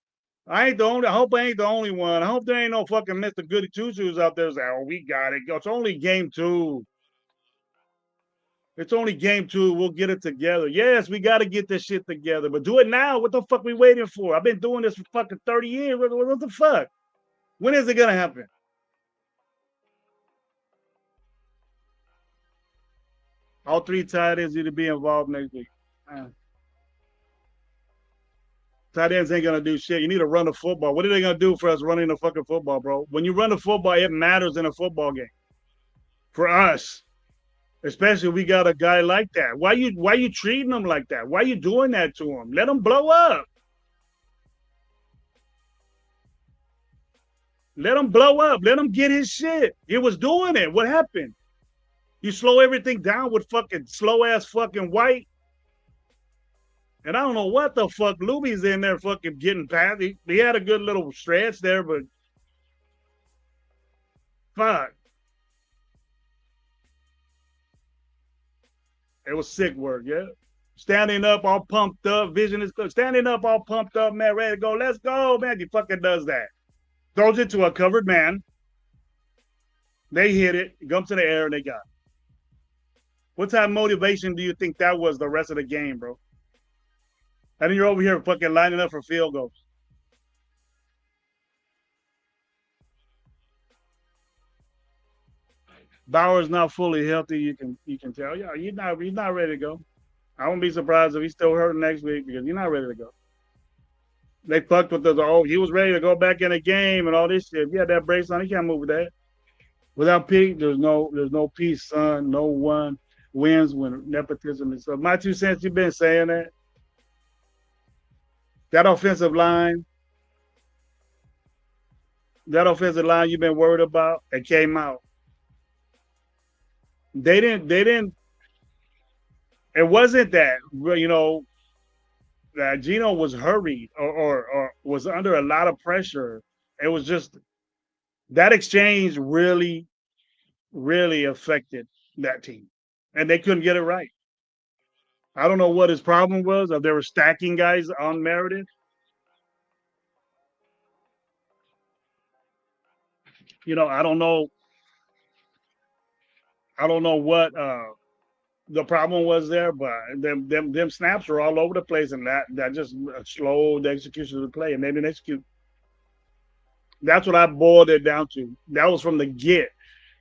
Speaker 1: I ain't the only. I hope I ain't the only one. I hope there ain't no fucking Mr. Goody Two Shoes out there saying, "Oh, we got it." It's only game 2. It's only game 2. We'll get it together. Yes, we got to get this shit together, but do it now. What the fuck we waiting for? I've been doing this for fucking 30 years. What the fuck? When is it gonna happen? All 3 tight ends need to be involved next week. Tight ends ain't gonna do shit. You need to run the football. What are they gonna do for us running the fucking football, bro? When you run the football, it matters in a football game. For us, especially if we got a guy like that. Why you treating him like that? Why you doing that to him? Let him blow up. Let him blow up. Let him get his shit. He was doing it. What happened? You slow everything down with fucking slow ass fucking White. And I don't know what the fuck Luby's in there fucking getting past. He had a good little stretch there, but fuck. It was sick work, yeah. Standing up all pumped up, vision is good. Standing up all pumped up, man, ready to go. Let's go, man. He fucking does that. Throws it to a covered man. They hit it, it comes to the air, and they got it. What type of motivation do you think that was the rest of the game, bro? And then you're over here fucking lining up for field goals. Bauer's not fully healthy. You can tell. Yeah, he's not ready to go. I won't be surprised if he's still hurt next week because he's not ready to go. They fucked with us. Oh, he was ready to go back in the game and all this shit. If he had that brace on, he can't move with that. Without Pete, there's no peace, son. No one wins when nepotism is up. My 2 cents, you've been saying that. That offensive line you've been worried about, it came out. They didn't. It wasn't that that Geno was hurried or was under a lot of pressure. It was just that exchange really, really affected that team, and they couldn't get it right. I don't know what his problem was. If they were stacking guys unmerited, I don't know. I don't know what the problem was there, but them snaps were all over the place, and that just slowed the execution of the play, and they didn't execute. That's what I boiled it down to. That was from the get.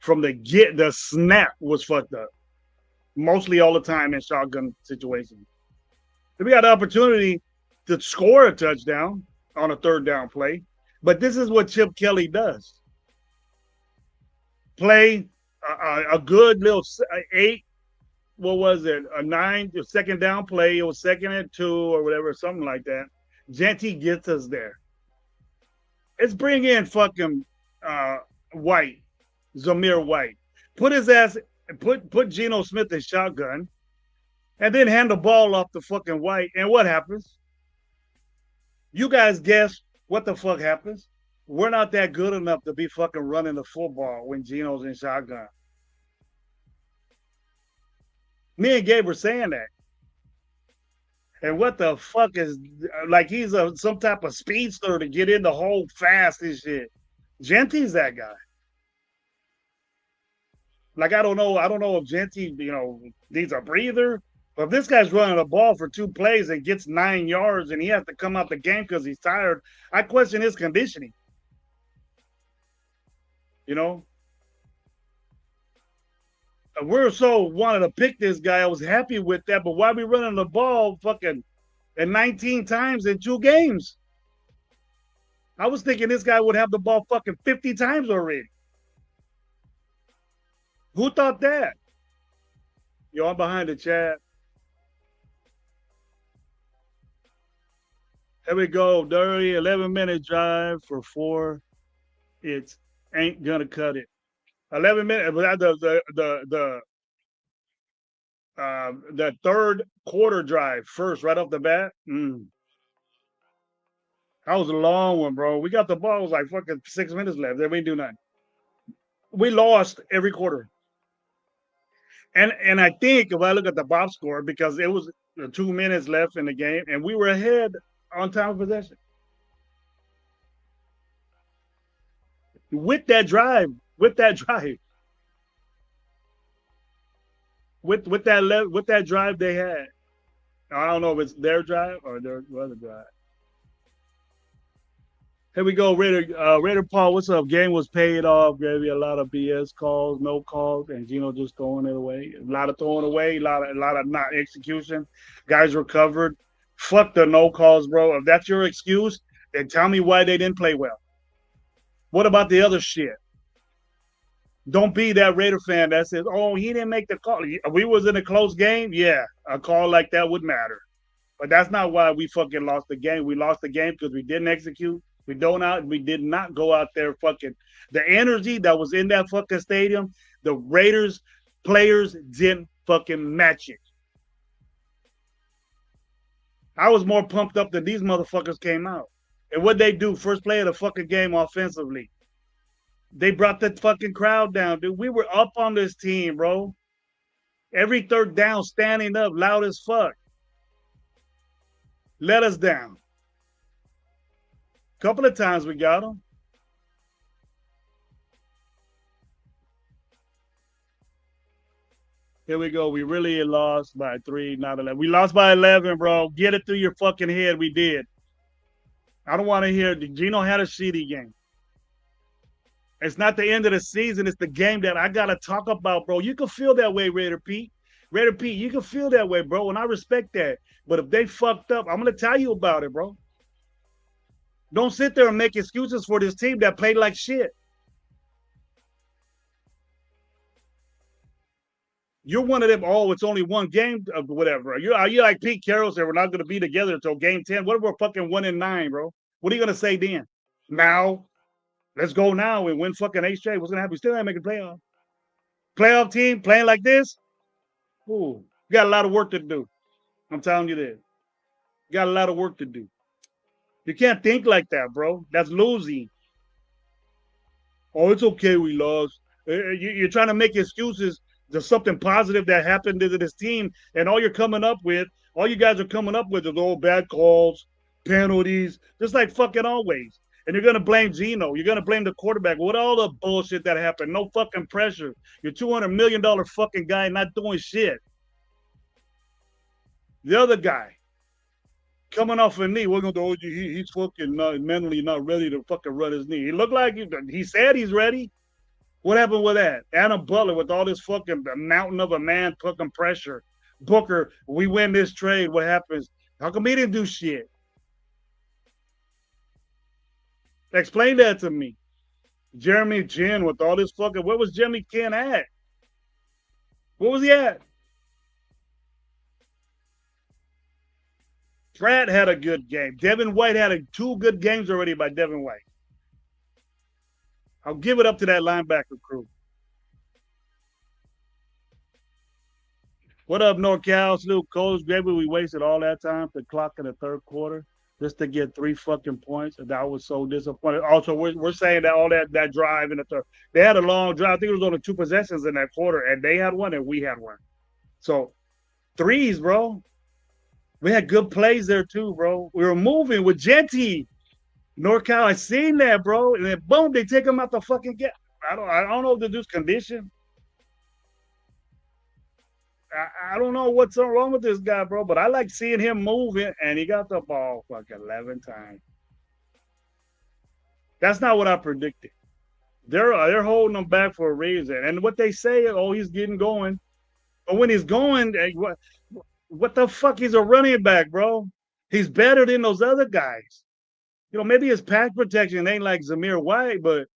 Speaker 1: From the get, the snap was fucked up. Mostly all the time in shotgun situations. We got the opportunity to score a touchdown on a third down play, but this is what Chip Kelly does: play a good little 8. What was it? A 9 second down play. It was 2nd and 2 or whatever, something like that. Genty gets us there. Let's bring in fucking White, Zamir White. Put his ass, put Geno Smith in shotgun, and then hand the ball off to fucking White. And what happens? You guys guess what the fuck happens? We're not that good enough to be fucking running the football when Geno's in shotgun. Me and Gabe were saying that. And what the fuck is like he's some type of speedster to get in the hole fast and shit. Genty's that guy. Like I don't know if Genty, needs a breather. But if this guy's running a ball for 2 plays and gets 9 yards and he has to come out the game because he's tired, I question his conditioning. We're so wanted to pick this guy. I was happy with that, but why are we running the ball fucking and 19 times in 2 games? I was thinking this guy would have the ball fucking 50 times already. Who thought that? Yo, I'm behind the chat. Here we go. Dirty 11-minute drive for 4. It ain't gonna cut it. 11 minutes. The third quarter drive first, right off the bat. That was a long one, bro. We got the ball. It was like fucking 6 minutes left. Then we didn't do nothing. We lost every quarter. And I think if I look at the box score, because it was 2 minutes left in the game, and we were ahead on time of possession. With that drive, with that drive they had. I don't know if it's their drive or their other drive. Here we go, Raider Paul. What's up? Game was paid off. Gave you a lot of BS calls, no calls, and Geno just throwing it away. A lot of throwing away, a lot of not execution. Guys recovered. Fuck the no calls, bro. If that's your excuse, then tell me why they didn't play well. What about the other shit? Don't be that Raider fan that says, "Oh, he didn't make the call." We was in a close game. Yeah, a call like that would matter, but that's not why we fucking lost the game. We lost the game because we didn't execute. We did not go out there fucking. The energy that was in that fucking stadium, the Raiders players didn't fucking match it. I was more pumped up than these motherfuckers came out. And what they do, first play of the fucking game offensively. They brought the fucking crowd down, dude. We were up on this team, bro. Every third down, standing up, loud as fuck. Let us down. Couple of times we got them. Here we go. We really lost by 3, not 11. We lost by 11, bro. Get it through your fucking head. We did. I don't want to hear. Geno had a shitty game. It's not the end of the season. It's the game that I got to talk about, bro. You can feel that way, Raider Pete. Raider Pete, you can feel that way, bro, and I respect that. But if they fucked up, I'm going to tell you about it, bro. Don't sit there and make excuses for this team that played like shit. You're one of them. Oh, it's only one game, whatever. You like Pete Carroll said, we're not going to be together until game 10. What if we're fucking 1-9, bro? What are you going to say then? Now, let's go now and win fucking 8 straight. What's going to happen? We still ain't making playoff. Playoff team playing like this? Ooh, you got a lot of work to do. I'm telling you this. You got a lot of work to do. You can't think like that, bro. That's losing. Oh, it's okay. We lost. You're trying to make excuses. There's something positive that happened to this team, and all you guys are coming up with is all bad calls, penalties, just like fucking always. And you're gonna blame Geno. You're gonna blame the quarterback. What all the bullshit that happened? No fucking pressure. You're $200 million fucking guy not doing shit. The other guy coming off a knee, we're gonna do. He's fucking not mentally not ready to fucking run his knee. He looked like he said he's ready. What happened with that? Adam Butler with all this fucking mountain of a man fucking pressure. Booker, we win this trade. What happens? How come he didn't do shit? Explain that to me. Jeremy Jin with all this fucking. Where was Jimmy Ken at? What was he at? Pratt had a good game. Devin White had two good games already by Devin White. I'll give it up to that linebacker crew. What up, NorCal? Salute, Coach. Maybe we wasted all that time to clock in the third quarter just to get 3 fucking points. And that was so disappointing. Also, we're saying that all that drive in the third. They had a long drive. I think it was only 2 possessions in that quarter, and they had one and we had one. So threes, bro. We had good plays there too, bro. We were moving with Genty. NorCal, I seen that, bro. And then boom, they take him out the fucking get. I don't know if the dude's condition. I don't know what's wrong with this guy, bro, but I like seeing him moving, and he got the ball fucking 11 times. That's not what I predicted. They're holding him back for a reason. And what they say, oh, he's getting going. But when he's going, what the fuck? He's a running back, bro. He's better than those other guys. You know, maybe his pass protection ain't like Zamir White, but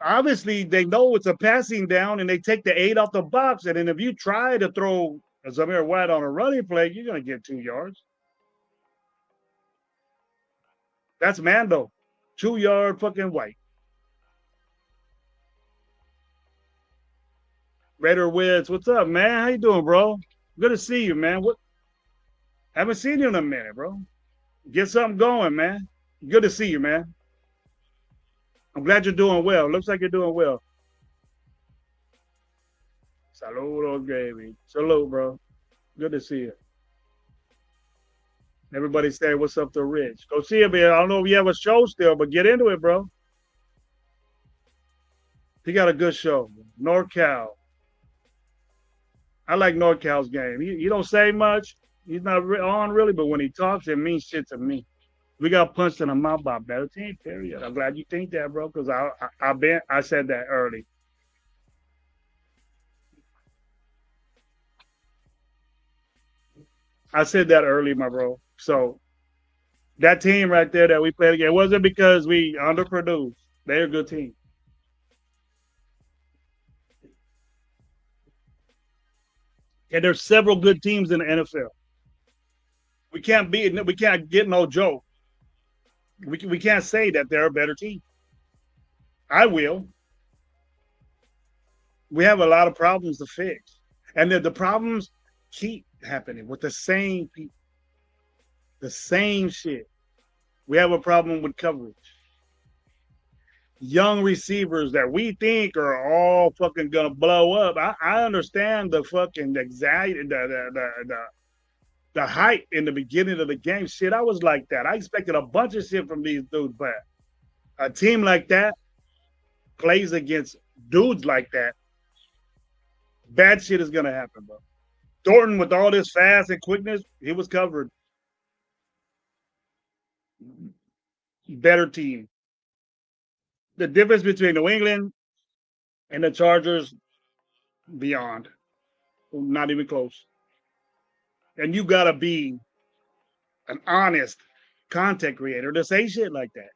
Speaker 1: obviously they know it's a passing down and they take the 8 off the box. And then if you try to throw Zamir White on a running play, you're going to get 2 yards. That's Mando. 2-yard fucking White. Raider Wiz, what's up, man? How you doing, bro? Good to see you, man. What? Haven't seen you in a minute, bro. Get something going, man. Good to see you, man. I'm glad you're doing well. Looks like you're doing well. Saludos, Gravy. Salute, bro. Good to see you. Everybody say what's up to Rich. Go see him here. I don't know if you have a show still, but get into it, bro. He got a good show. NorCal. I like NorCal's game. He don't say much. He's not on really, but when he talks, it means shit to me. We got punched in the mouth by a better team, period. I'm glad you think that, bro, because I said that early. I said that early, my bro. So that team right there that we played against, it wasn't because we underproduced. They're a good team. And there's several good teams in the NFL. We can't get no joke. We can't say that they're a better team. I will. We have a lot of problems to fix. And the problems keep happening with the same people. The same shit. We have a problem with coverage. Young receivers that we think are all fucking gonna blow up. I understand the fucking anxiety, the hype in the beginning of the game. Shit, I was like that. I expected a bunch of shit from these dudes, but a team like that plays against dudes like that. Bad shit is gonna happen, bro. Thornton with all this fast and quickness, he was covered. Better team. The difference between New England and the Chargers, beyond. Not even close. And you gotta be an honest content creator to say shit like that.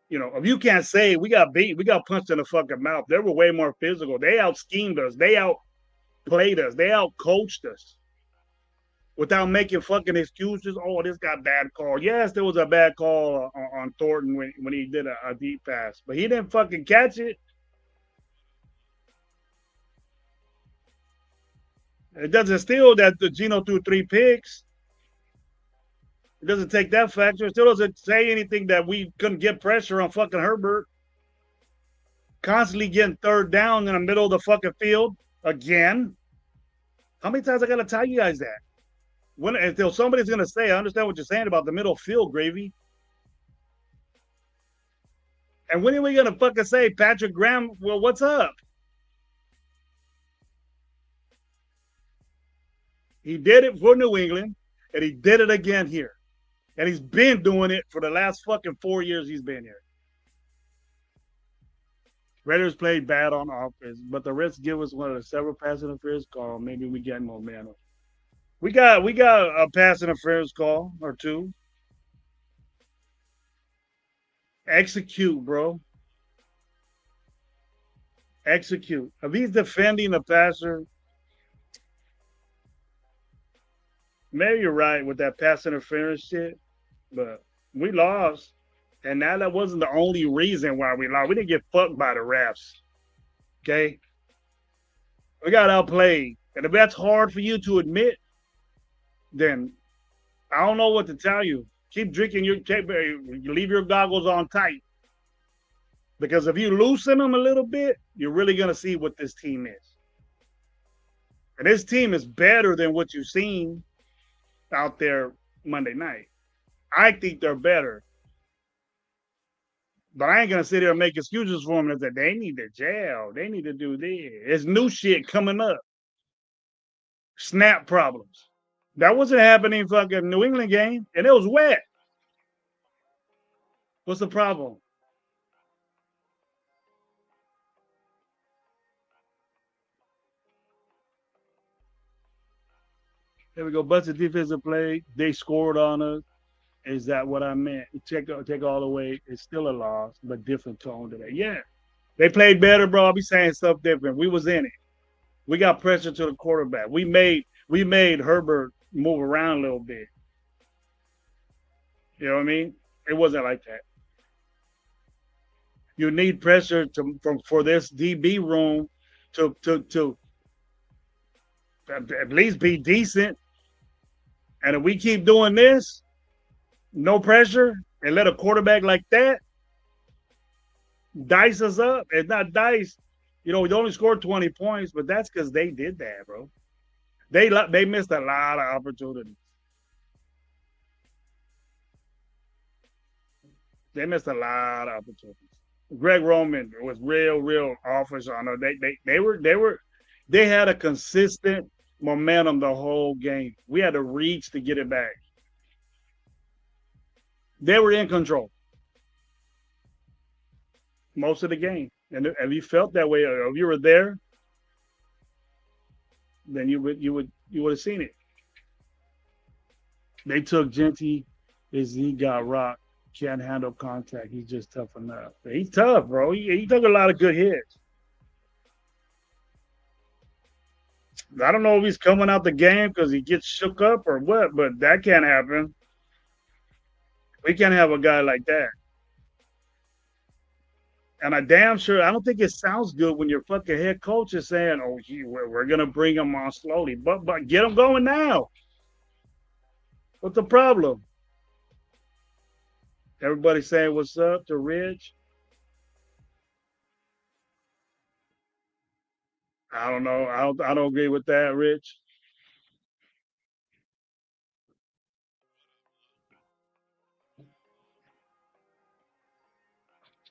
Speaker 1: You know, if you can't say we got beat, we got punched in the fucking mouth. They were way more physical. They out schemed us. They outplayed us. They out coached us without making fucking excuses. Oh, this got bad call. Yes, there was a bad call on Thornton when he did a deep pass, but he didn't fucking catch it. It doesn't steal that the Geno threw 3 picks. It doesn't take that factor. It still doesn't say anything that we couldn't get pressure on fucking Herbert. Constantly getting third down in the middle of the fucking field again. How many times I gotta tell you guys that? Until somebody's gonna say, I understand what you're saying about the middle field, Gravy. And when are we gonna fucking say Patrick Graham? Well, what's up? He did it for New England, and he did it again here. And he's been doing it for the last fucking 4 years he's been here. Raiders played bad on offense, but the Reds give us one of the several pass interference calls. Maybe we get momentum. We got a pass interference call or two. Execute, bro. Execute. If he's defending the passer, maybe you're right with that pass interference shit, but we lost. And now that wasn't the only reason why we lost. We didn't get fucked by the refs. Okay? We got outplayed. And if that's hard for you to admit, then I don't know what to tell you. Keep drinking you leave your goggles on tight. Because if you loosen them a little bit, you're really gonna see what this team is. And this team is better than what you've seen out there Monday night. I think they're better. But I ain't gonna sit here and make excuses for them and say they need to jail. They need to do this. It's new shit coming up. Snap problems. That wasn't happening fucking New England game, and it was wet. What's the problem? There we go. Busted defensive play. They scored on us. Is that what I meant? Take all the way. It's still a loss, but different tone today. Yeah. They played better, bro. I'll be saying stuff different. We was in it. We got pressure to the quarterback. We made Herbert move around a little bit. You know what I mean? It wasn't like that. You need pressure for this DB room to at least be decent. And if we keep doing this, no pressure, and let a quarterback like that dice us up. It's not dice. You know, we only scored 20 points, but that's because they did that, bro. They missed a lot of opportunities. They missed a lot of opportunities. Greg Roman was real offense on them. They had a consistent momentum the whole game. We had to reach to get it back. They were in control most of the game. And if you felt that way, or if you were there, then you would have seen it. They took Genty as he got rocked. Can't handle contact. He's just tough enough. He's tough, bro. He took a lot of good hits. I don't know if he's coming out the game because he gets shook up or what, but that can't happen. We can't have a guy like that. And I damn sure I don't think it sounds good when your fucking head coach is saying, "Oh, we're gonna bring him on slowly," but get him going now. What's the problem? Everybody saying what's up to Rich. I don't know. I don't agree with that, Rich.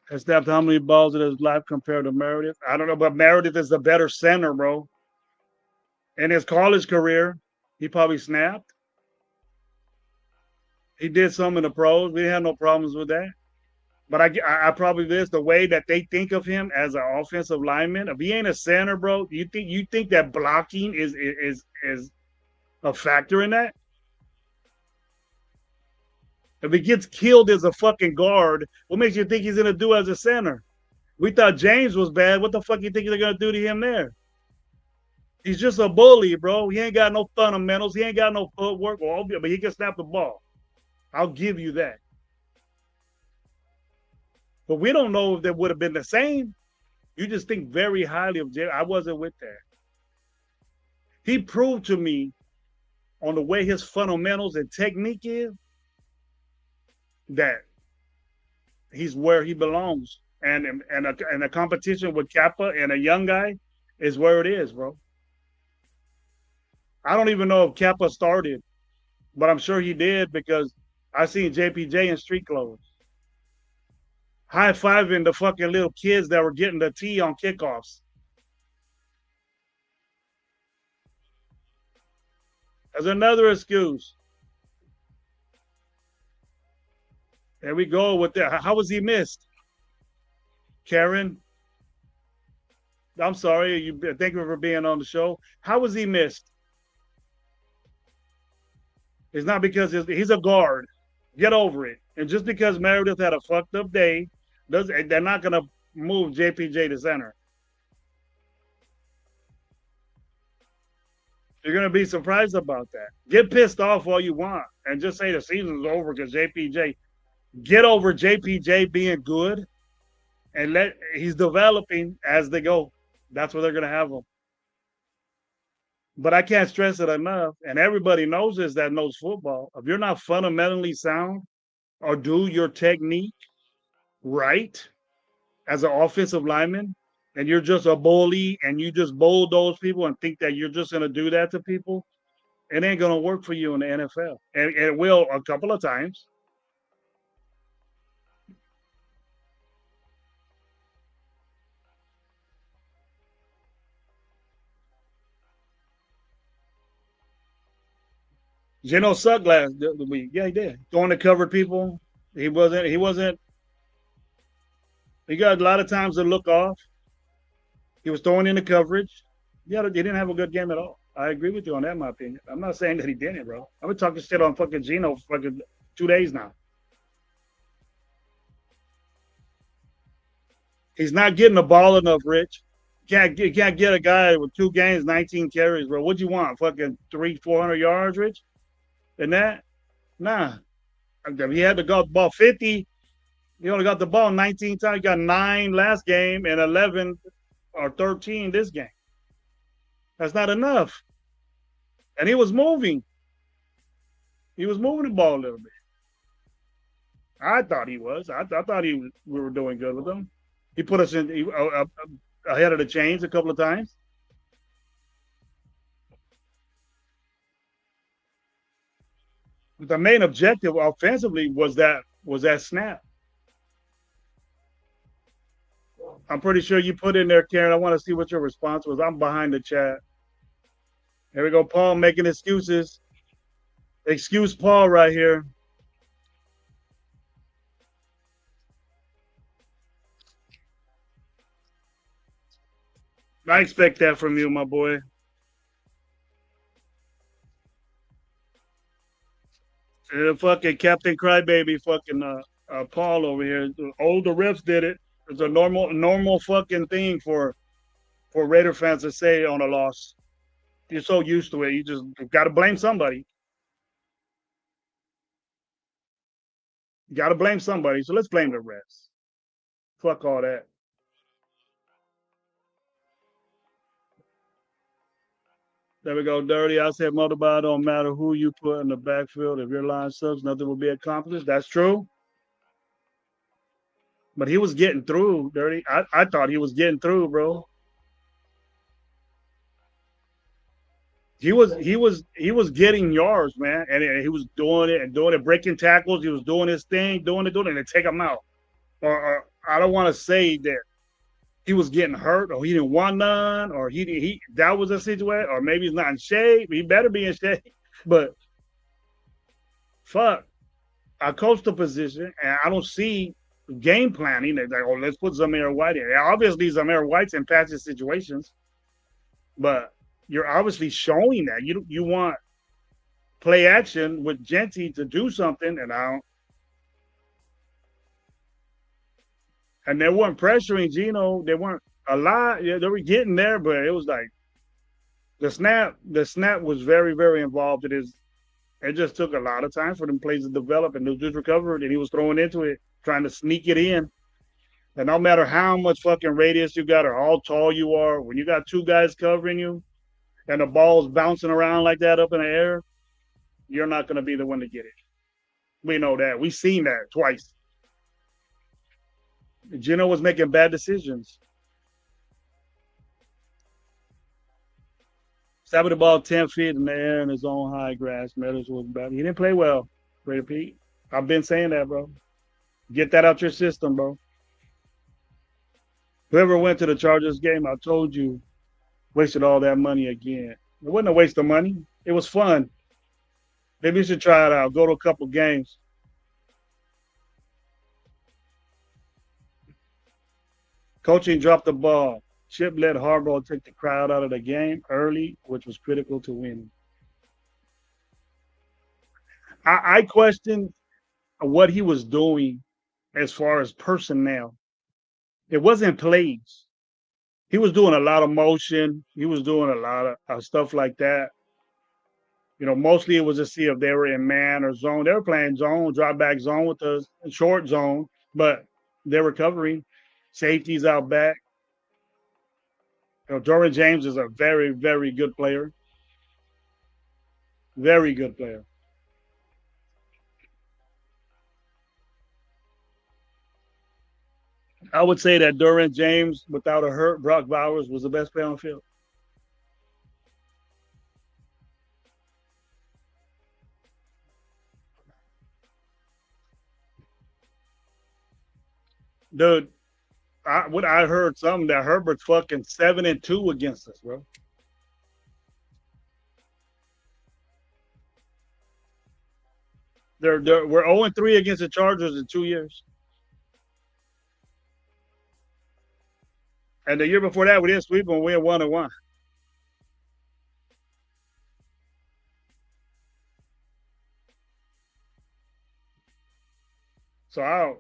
Speaker 1: Has snapped how many balls in his life compared to Meredith? I don't know, but Meredith is the better center, bro. In his college career, he probably snapped. He did some in the pros. We didn't have no problems with that. But I probably this the way that they think of him as an offensive lineman. If he ain't a center, bro, you think that blocking is a factor in that? If he gets killed as a fucking guard, what makes you think he's gonna do as a center? We thought James was bad. What the fuck you think they're gonna do to him there? He's just a bully, bro. He ain't got no fundamentals. He ain't got no footwork, but he can snap the ball. I'll give you that. But we don't know if that would have been the same. You just think very highly of Jerry. I wasn't with that. He proved to me on the way his fundamentals and technique is that he's where he belongs. And a competition with Kappa and a young guy is where it is, bro. I don't even know if Kappa started, but I'm sure he did because I seen JPJ in street clothes. high-fiving the fucking little kids that were getting the tea on kickoffs. As another excuse. There we go with that. How was he missed? Karen, I'm sorry. Thank you for being on the show. How was he missed? It's not because he's a guard. Get over it. And just because Meredith had a fucked up day, they're not gonna move JPJ to center. You're gonna be surprised about that. Get pissed off all you want, and just say the season's over because JPJ. Get over JPJ being good, and he's developing as they go. That's what they're gonna have him. But I can't stress it enough, and everybody knows this that knows football. If you're not fundamentally sound or do your technique right as an offensive lineman, and you're just a bully and you just bulldoze people and think that you're just going to do that to people, it ain't going to work for you in the NFL. And it will a couple of times. Geno sucked last the week. Yeah, he did. Throwing to covered people. He wasn't. He got a lot of times to look off. He was throwing in the coverage. Yeah, he didn't have a good game at all. I agree with you on that, in my opinion. I'm not saying that he didn't, bro. I've been talking shit on fucking Geno for fucking 2 days now. He's not getting the ball enough, Rich. You can't get a guy with 2 games, 19 carries, bro. What do you want? Fucking 400 yards, Rich? And that? Nah. He had to go ball 50. He only got the ball 19 times. He got 9 last game and 11 or 13 this game. That's not enough. And he was moving. He was moving the ball a little bit. I thought he was. I thought we were doing good with him. He put us in ahead of the chains a couple of times. The main objective offensively was that snap. I'm pretty sure you put in there, Karen. I want to see what your response was. I'm behind the chat. Here we go, Paul making excuses. Excuse Paul right here. I expect that from you, my boy. Fucking Captain Crybaby, fucking Paul over here. All the refs did it. It's a normal fucking thing for Raider fans to say on a loss. You're so used to it. You just got to blame somebody. You got to blame somebody. So let's blame the refs. Fuck all that. There we go, Dirty. I said multiply don't matter who you put in the backfield. If your line sucks, nothing will be accomplished. That's true. But he was getting through, Dirty. I thought he was getting through, bro. He was getting yards, man, and he was doing it, breaking tackles. He was doing his thing, doing it, and take him out. Or I don't want to say that he was getting hurt, or he didn't want none, or he that was a situation, or maybe he's not in shape. He better be in shape. But fuck, I coach the position, and I don't see game planning. They're like, oh, let's put Zamir White in. Obviously, Zamir White's in passing situations, but you're obviously showing that you want play action with Genty to do something, and I don't. And they weren't pressuring Geno. They weren't a lot. Yeah, they were getting there, but it was like the snap was very, very involved. It just took a lot of time for them plays to develop, and they just recovered, and he was throwing into it, trying to sneak it in. And no matter how much fucking radius you got or how tall you are, when you got 2 guys covering you and the ball's bouncing around like that up in the air, you're not going to be the one to get it. We know that. We've seen that twice. Geno was making bad decisions. Snapping the ball 10 feet in the air in his own high grass. Meadows was bad. He didn't play well, Raider Pete. I've been saying that, bro. Get that out your system, bro. Whoever went to the Chargers game, I told you, wasted all that money again. It wasn't a waste of money. It was fun. Maybe you should try it out. Go to a couple games. Coaching dropped the ball. Chip let Harbaugh take the crowd out of the game early, which was critical to winning. I questioned what he was doing as far as personnel. It wasn't plays. He was doing a lot of motion. He was doing a lot of stuff like that. Mostly it was to see if they were in man or zone. They were playing zone, drop back zone with the short zone, but they were covering safeties out back. Derwin James is a very, very good player. Very good player. I would say that Derwin James, without a hurt, Brock Bowers was the best player on the field. Dude, I heard something that Herbert's fucking 7-2 against us, bro. We're 0-3 against the Chargers in 2 years. And the year before that, we didn't sweep them. We had 1-1. So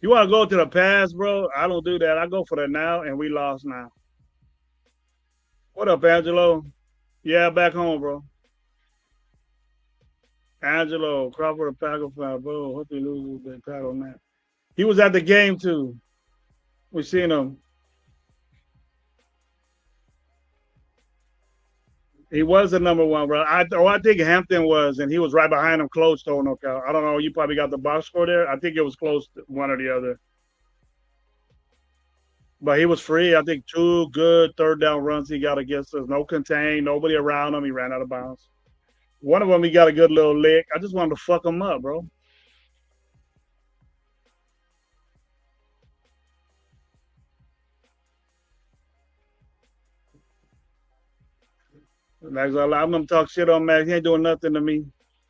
Speaker 1: you want to go to the past, bro? I don't do that. I go for the now, and we lost now. What up, Angelo? Yeah, back home, bro. Angelo, Crawford, a Packer fan, bro. Hope he loses the title, man. He was at the game too. We seen him. He was the number one, bro. I think Hampton was, and he was right behind him, close to knockout. I don't know. You probably got the box score there. I think it was close to one or the other. But he was free. I think two good third down runs he got against us. No contain, nobody around him. He ran out of bounds. One of them, he got a good little lick. I just wanted to fuck him up, bro. Max, I'm gonna talk shit on Max. He ain't doing nothing to me.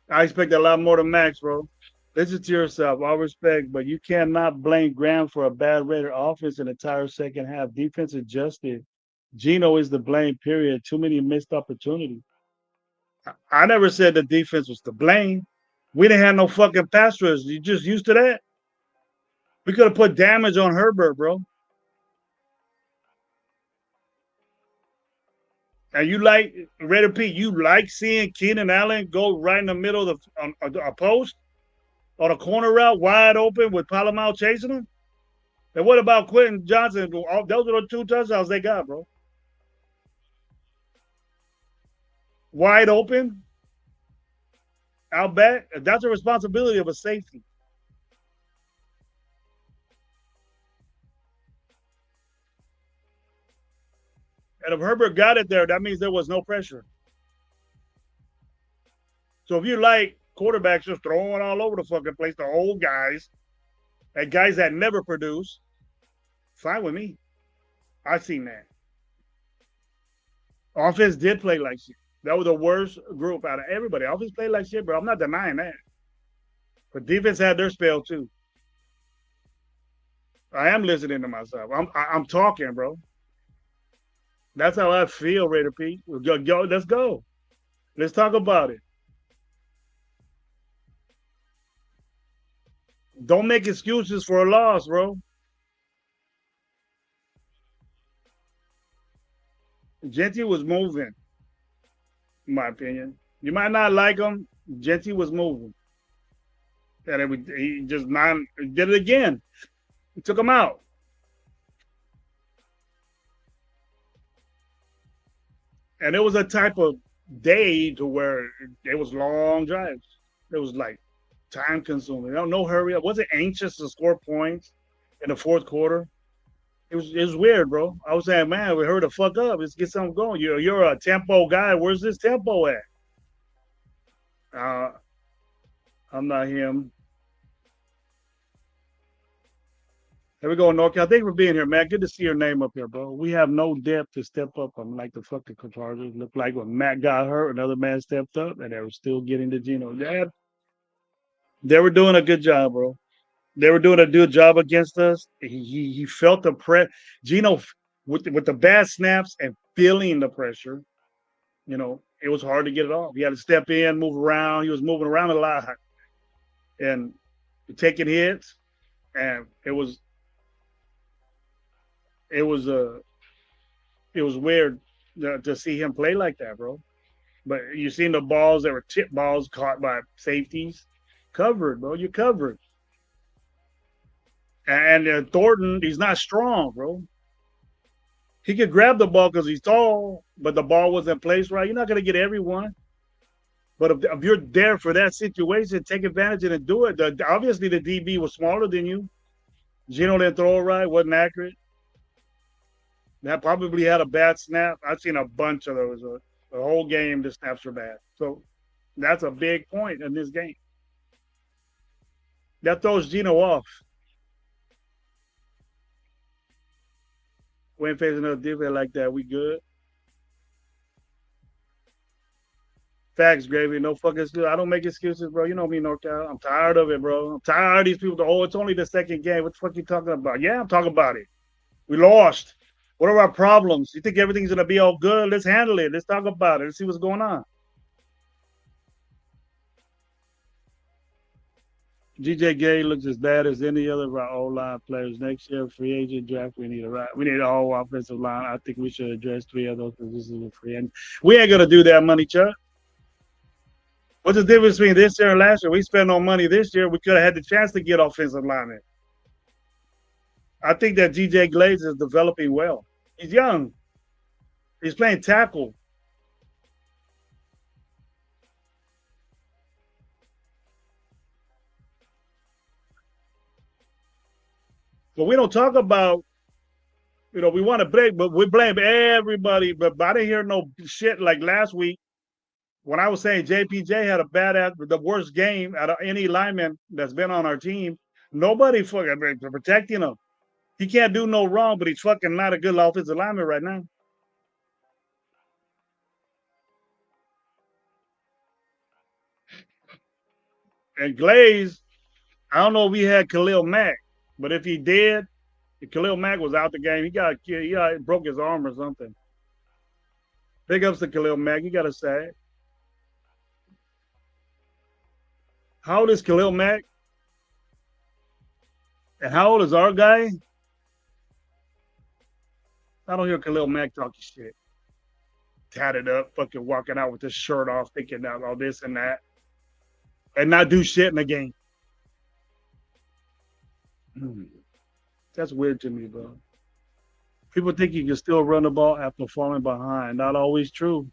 Speaker 1: I expect a lot more than Max, bro. Listen to yourself. All respect, but you cannot blame Graham for a bad Raider offense in the entire second half. Defense adjusted. Gino is the blame, period. Too many missed opportunities. I never said the defense was to blame. We didn't have no fucking pass rush. You just used to that? We could have put damage on Herbert, bro. And you like, Raider Pete, you like seeing Keenan Allen go right in the middle of a post on a corner route wide open with Palomar chasing him? And what about Quentin Johnson? Those are the two touchdowns they got, bro. Wide open, out back. That's a responsibility of a safety. And if Herbert got it there, that means there was no pressure. So if you like quarterbacks just throwing all over the fucking place, the old guys, and guys that never produce, fine with me. I seen that. Offense did play like shit. That was the worst group out of everybody. Offense played like shit, bro. I'm not denying that. But defense had their spell too. I am listening to myself. I'm talking, bro. That's how I feel, Raider Pete. Go, let's go. Let's talk about it. Don't make excuses for a loss, bro. Genty was moving, in my opinion. You might not like him. Genty was moving. And he just did it again. He took him out. And it was a type of day to where it was long drives. It was like time consuming. No hurry up. Wasn't anxious to score points in the fourth quarter. It was weird, bro. I was saying, man, we heard the fuck up. Let's get something going. You're a tempo guy. Where's this tempo at? Uh, I'm not him. Here we go, NorCal. Thank you for being here, man. Good to see your name up here, bro. We have no depth to step up. I'm like the fucking Chargers. Looked like when Matt got hurt, another man stepped up, and they were still getting to Geno. Yeah, they were doing a good job, bro. They were doing a good job against us. He felt the press. Geno with the bad snaps and feeling the pressure. It was hard to get it off. He had to step in, move around. He was moving around a lot and taking hits, and it was it was weird to see him play like that, bro. But you seen the balls that were tip balls caught by safeties, covered, bro. You covered. And Thornton, he's not strong, bro. He could grab the ball because he's tall, but the ball wasn't placed right. You're not going to get everyone. But if you're there for that situation, take advantage of it and do it. Obviously, the DB was smaller than you. Geno didn't throw it right, wasn't accurate. That probably had a bad snap. I've seen a bunch of those. The whole game, the snaps were bad. So that's a big point in this game. That throws Geno off. We ain't facing another defense like that. We good. Facts, Gravy. No fucking excuse. I don't make excuses, bro. You know me, NorCal. I'm tired of it, bro. I'm tired of these people. Oh, it's only the second game. What the fuck you talking about? Yeah, I'm talking about it. We lost. What are our problems? You think everything's gonna be all good? Let's handle it. Let's talk about it. Let's see what's going on. GJ Gay looks as bad as any other of our O-line players. Next year, free agent draft, we need a whole offensive line. I think we should address 3 of those positions with free agent. We ain't gonna do that, money, Chuck. What's the difference between this year and last year? We spent no money this year. We could have had the chance to get offensive linemen. I think that GJ Glaze is developing well. He's young. He's playing tackle. But we don't talk about, we want to blame, but we blame everybody. But I didn't hear no shit like last week when I was saying JPJ had the worst game out of any lineman that's been on our team. Nobody fucking protecting him. He can't do no wrong, but he's fucking not a good offensive lineman right now. And Glaze, I don't know if he had Khalil Mack, but if he did, if Khalil Mack was out the game, he broke his arm or something. Big ups to Khalil Mack. You got to say. How old is Khalil Mack? And how old is our guy? I don't hear Khalil Mack talking shit. Tatted up, fucking walking out with his shirt off, thinking about all this and that, and not do shit in the game. That's weird to me, bro. People think you can still run the ball after falling behind. Not always true.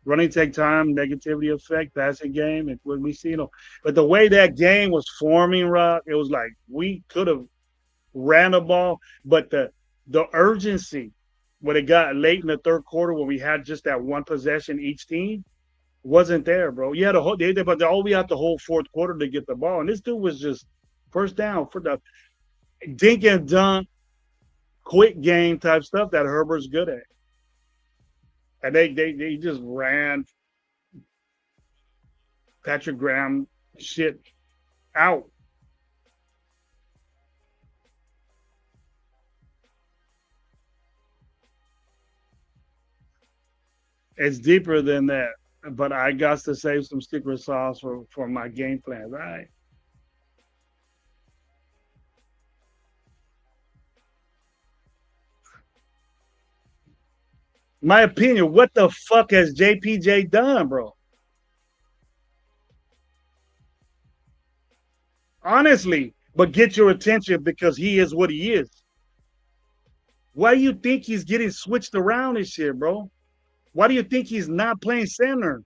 Speaker 1: Running take time, negativity effect, passing game, and what we see. But the way that game was forming, Rock, it was like we could have ran the ball, but the urgency when it got late in the third quarter when we had just that one possession each team wasn't there, bro. You had a whole, but all we had the whole fourth quarter to get the ball, and this dude was just first down for the dink and dunk, quick game type stuff that Herbert's good at, and they just ran Patrick Graham shit out. It's deeper than that, but I got to save some secret sauce for my game plan, right? My opinion, what the fuck has JPJ done, bro? Honestly, but get your attention because he is what he is. Why do you think he's getting switched around this year, bro? Why do you think he's not playing center?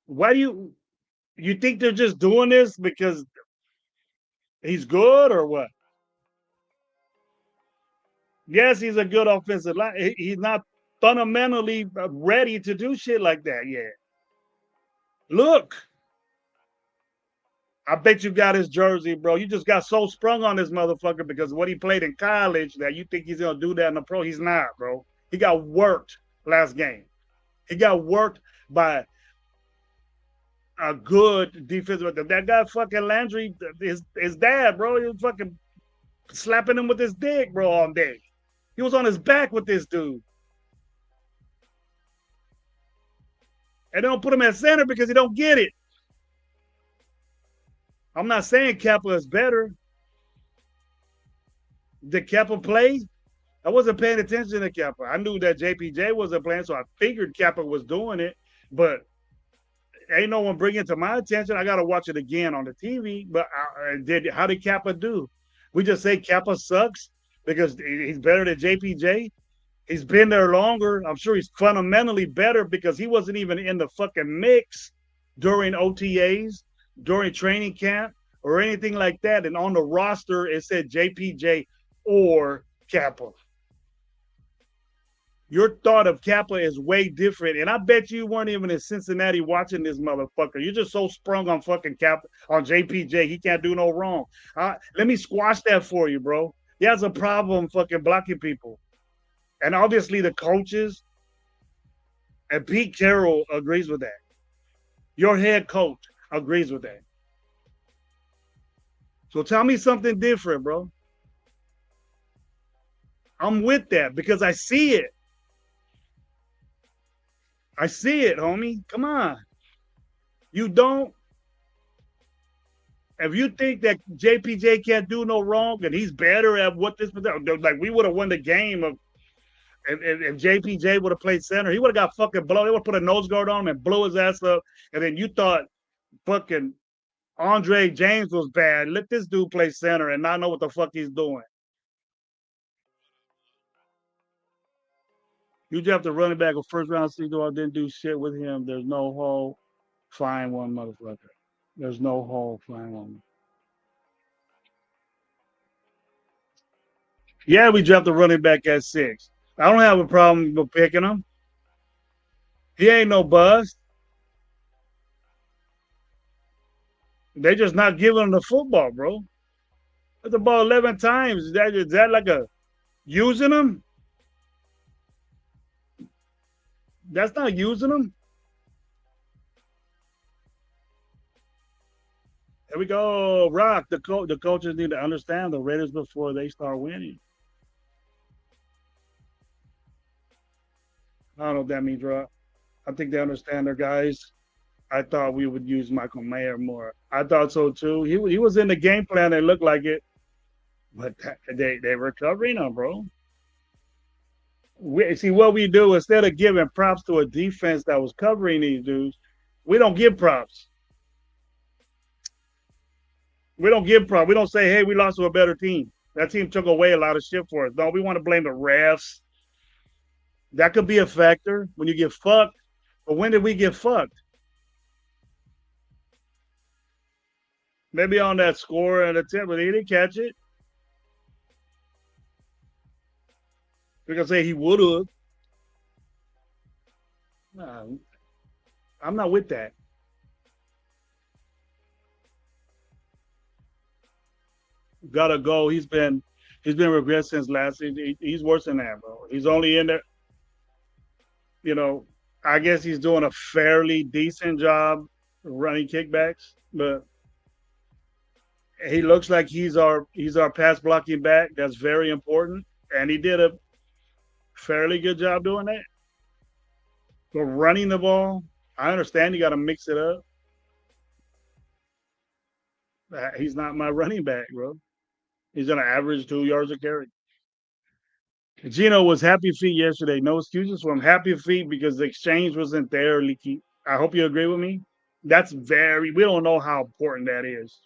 Speaker 1: Why do you think they're just doing this because he's good or what? Yes, he's a good offensive line. He's not fundamentally ready to do shit like that yet. Look, I bet you got his jersey, bro. You just got so sprung on this motherfucker because what he played in college that you think he's gonna do that in the pro. He's not, bro. He got worked last game. He got worked by a good defensive. That guy fucking Landry, his dad, bro. He was fucking slapping him with his dick, bro, all day. He was on his back with this dude. And they don't put him at center because he don't get it. I'm not saying Kappa is better. Did Kappa play? I wasn't paying attention to Kappa. I knew that JPJ wasn't playing, so I figured Kappa was doing it. But ain't no one bringing it to my attention. I got to watch it again on the TV. But how did Kappa do? We just say Kappa sucks because he's better than JPJ. He's been there longer. I'm sure he's fundamentally better because he wasn't even in the fucking mix during OTAs, during training camp, or anything like that. And on the roster, it said JPJ or Kappa. Your thought of Kappa is way different. And I bet you weren't even in Cincinnati watching this motherfucker. You're just so sprung on fucking Kappa, on JPJ. He can't do no wrong. Let me squash that for you, bro. He has a problem fucking blocking people. And obviously the coaches and Pete Carroll agrees with that. Your head coach agrees with that. So tell me something different, bro. I'm with that because I see it. I see it, homie. Come on. You don't. If you think that JPJ can't do no wrong and he's better at what this, like we would have won the game of if JPJ would have played center, he would have got fucking blown. They would have put a nose guard on him and blow his ass up. And then you thought fucking Andre James was bad. Let this dude play center and not know what the fuck he's doing. You just have to run it back a first round season. I didn't do shit with him. There's no hole. Fine one, motherfucker. There's no hole. Fine one. Yeah, we dropped the running back at 6. I don't have a problem with picking him. He ain't no bust. They just not giving him the football, bro. That's the ball 11 times. Is that like a using him? That's not using him. There we go. Rock. The coaches need to understand the Raiders before they start winning. I don't know what that means, Rock. I think they understand their guys. I thought we would use Michael Mayer more. I thought so too. He was in the game plan. It looked like it, but they were covering him, bro. See what we do instead of giving props to a defense that was covering these dudes, we don't give props. We don't give props. We don't say, "Hey, we lost to a better team. That team took away a lot of shit for us." No, we want to blame the refs. That could be a factor when you get fucked. But when did we get fucked? Maybe on that score and attempt, but he didn't catch it. We can say he would have. Nah, I'm not with that. Gotta go. He's been regressed since last season. He's worse than that, bro. He's only in there. You know, I guess he's doing a fairly decent job running kickbacks, but he looks like he's our pass blocking back. That's very important, and he did a fairly good job doing that. But running the ball, I understand you got to mix it up. He's not my running back, bro. He's gonna average 2 yards a carry. Gino was happy feet yesterday. No excuses for him. Happy feet because the exchange wasn't there, Leaky. I hope you agree with me. We don't know how important that is.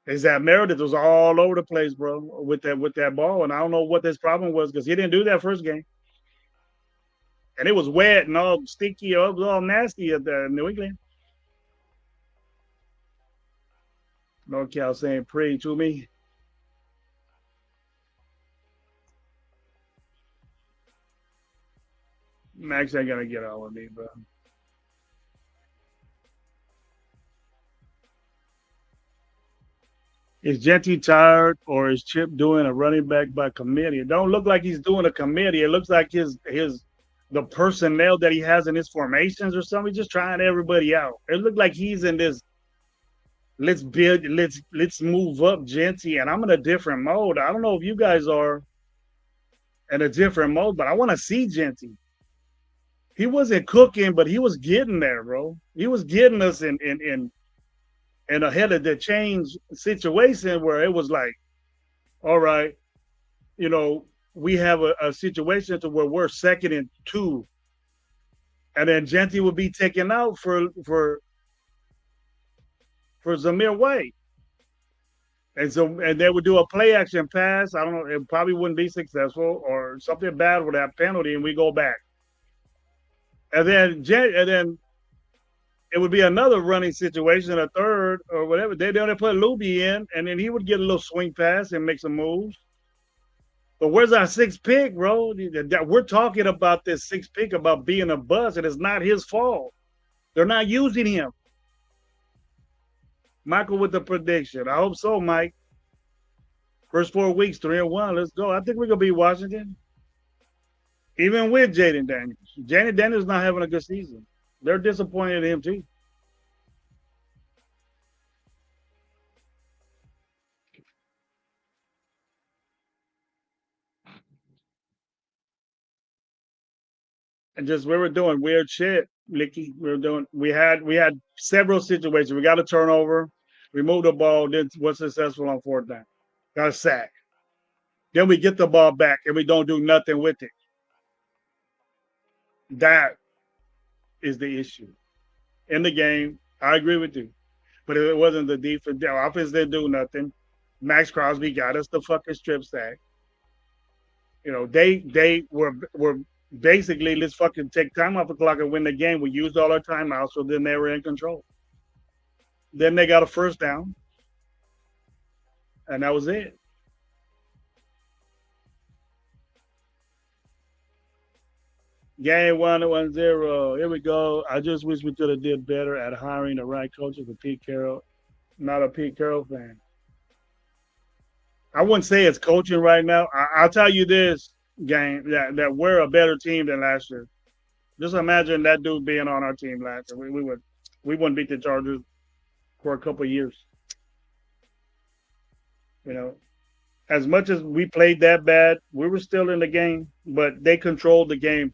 Speaker 1: Is that Meredith was all over the place, bro, with that ball. And I don't know what his problem was because he didn't do that first game. And it was wet and all sticky, it was all nasty at the New England. NorCal saying pray to me. Max ain't gonna get all of me, bro. Is Genty tired, or is Chip doing a running back by committee? It don't look like he's doing a committee. It looks like his the personnel that he has in his formations or something. He's just trying everybody out. It looked like he's in this let's build, let's move up Genty, and I'm in a different mode. I don't know if you guys are in a different mode, but I want to see Genty. He wasn't cooking, but he was getting there, bro. He was getting us in ahead of the change situation where it was like, all right, you know, we have a situation to where we're second and two, and then Genty would be taken out for Zamir White. And they would do a play action pass. I don't know, it probably wouldn't be successful, or something bad with that penalty, and we go back. And then it would be another running situation, a third or whatever. They don't put Luby in, and then he would get a little swing pass and make some moves. But where's our sixth pick, bro? We're talking about this sixth pick about being a bust, and it's not his fault. They're not using him. Michael with the prediction. I hope so, Mike. First 4 weeks, 3-1. Let's go. I think we're gonna beat Washington, even with Jaden Daniels. Jaden Daniels not having a good season. They're disappointed in him too. And just we were doing weird shit, Licky. We had several situations. We got a turnover, we moved the ball, then was successful on fourth down. Got a sack. Then we get the ball back and we don't do nothing with it. That is the issue. In the game, I agree with you. But it wasn't the defense. The offense didn't do nothing. Max Crosby got us the fucking strip sack. They were basically, let's fucking take time off the clock and win the game. We used all our timeouts, so then they were in control. Then they got a first down, and that was it. Game 1-0. Here we go. I just wish we could have did better at hiring the right coaches for Pete Carroll. Not a Pete Carroll fan. I wouldn't say it's coaching right now. I'll tell you this, game, that we're a better team than last year. Just imagine that dude being on our team last year. We wouldn't beat the Chargers for a couple of years. You know, as much as we played that bad, we were still in the game, but they controlled the game.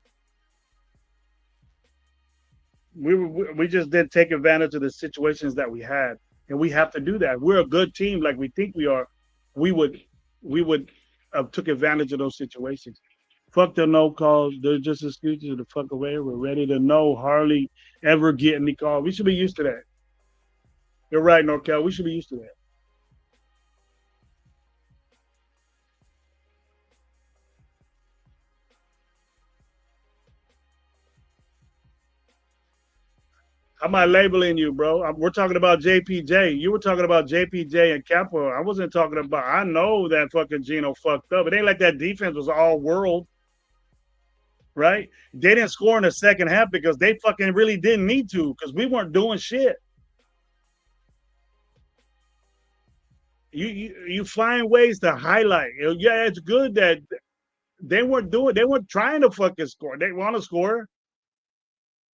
Speaker 1: We just didn't take advantage of the situations that we had, and we have to do that. We're a good team, like we think we are. We would we would have took advantage of those situations. Fuck the no calls. They're just excuses to fuck away. We're ready to know hardly ever get any call. We should be used to that. You're right, Norcal. We should be used to that. I'm not labeling you, bro. We're talking about JPJ. You were talking about JPJ and Capo. I wasn't talking about. I know that fucking Gino fucked up. It ain't like that defense was all world, right? They didn't score in the second half because they fucking really didn't need to because we weren't doing shit. You find ways to highlight. Yeah, it's good that they weren't trying to fucking score. They want to score,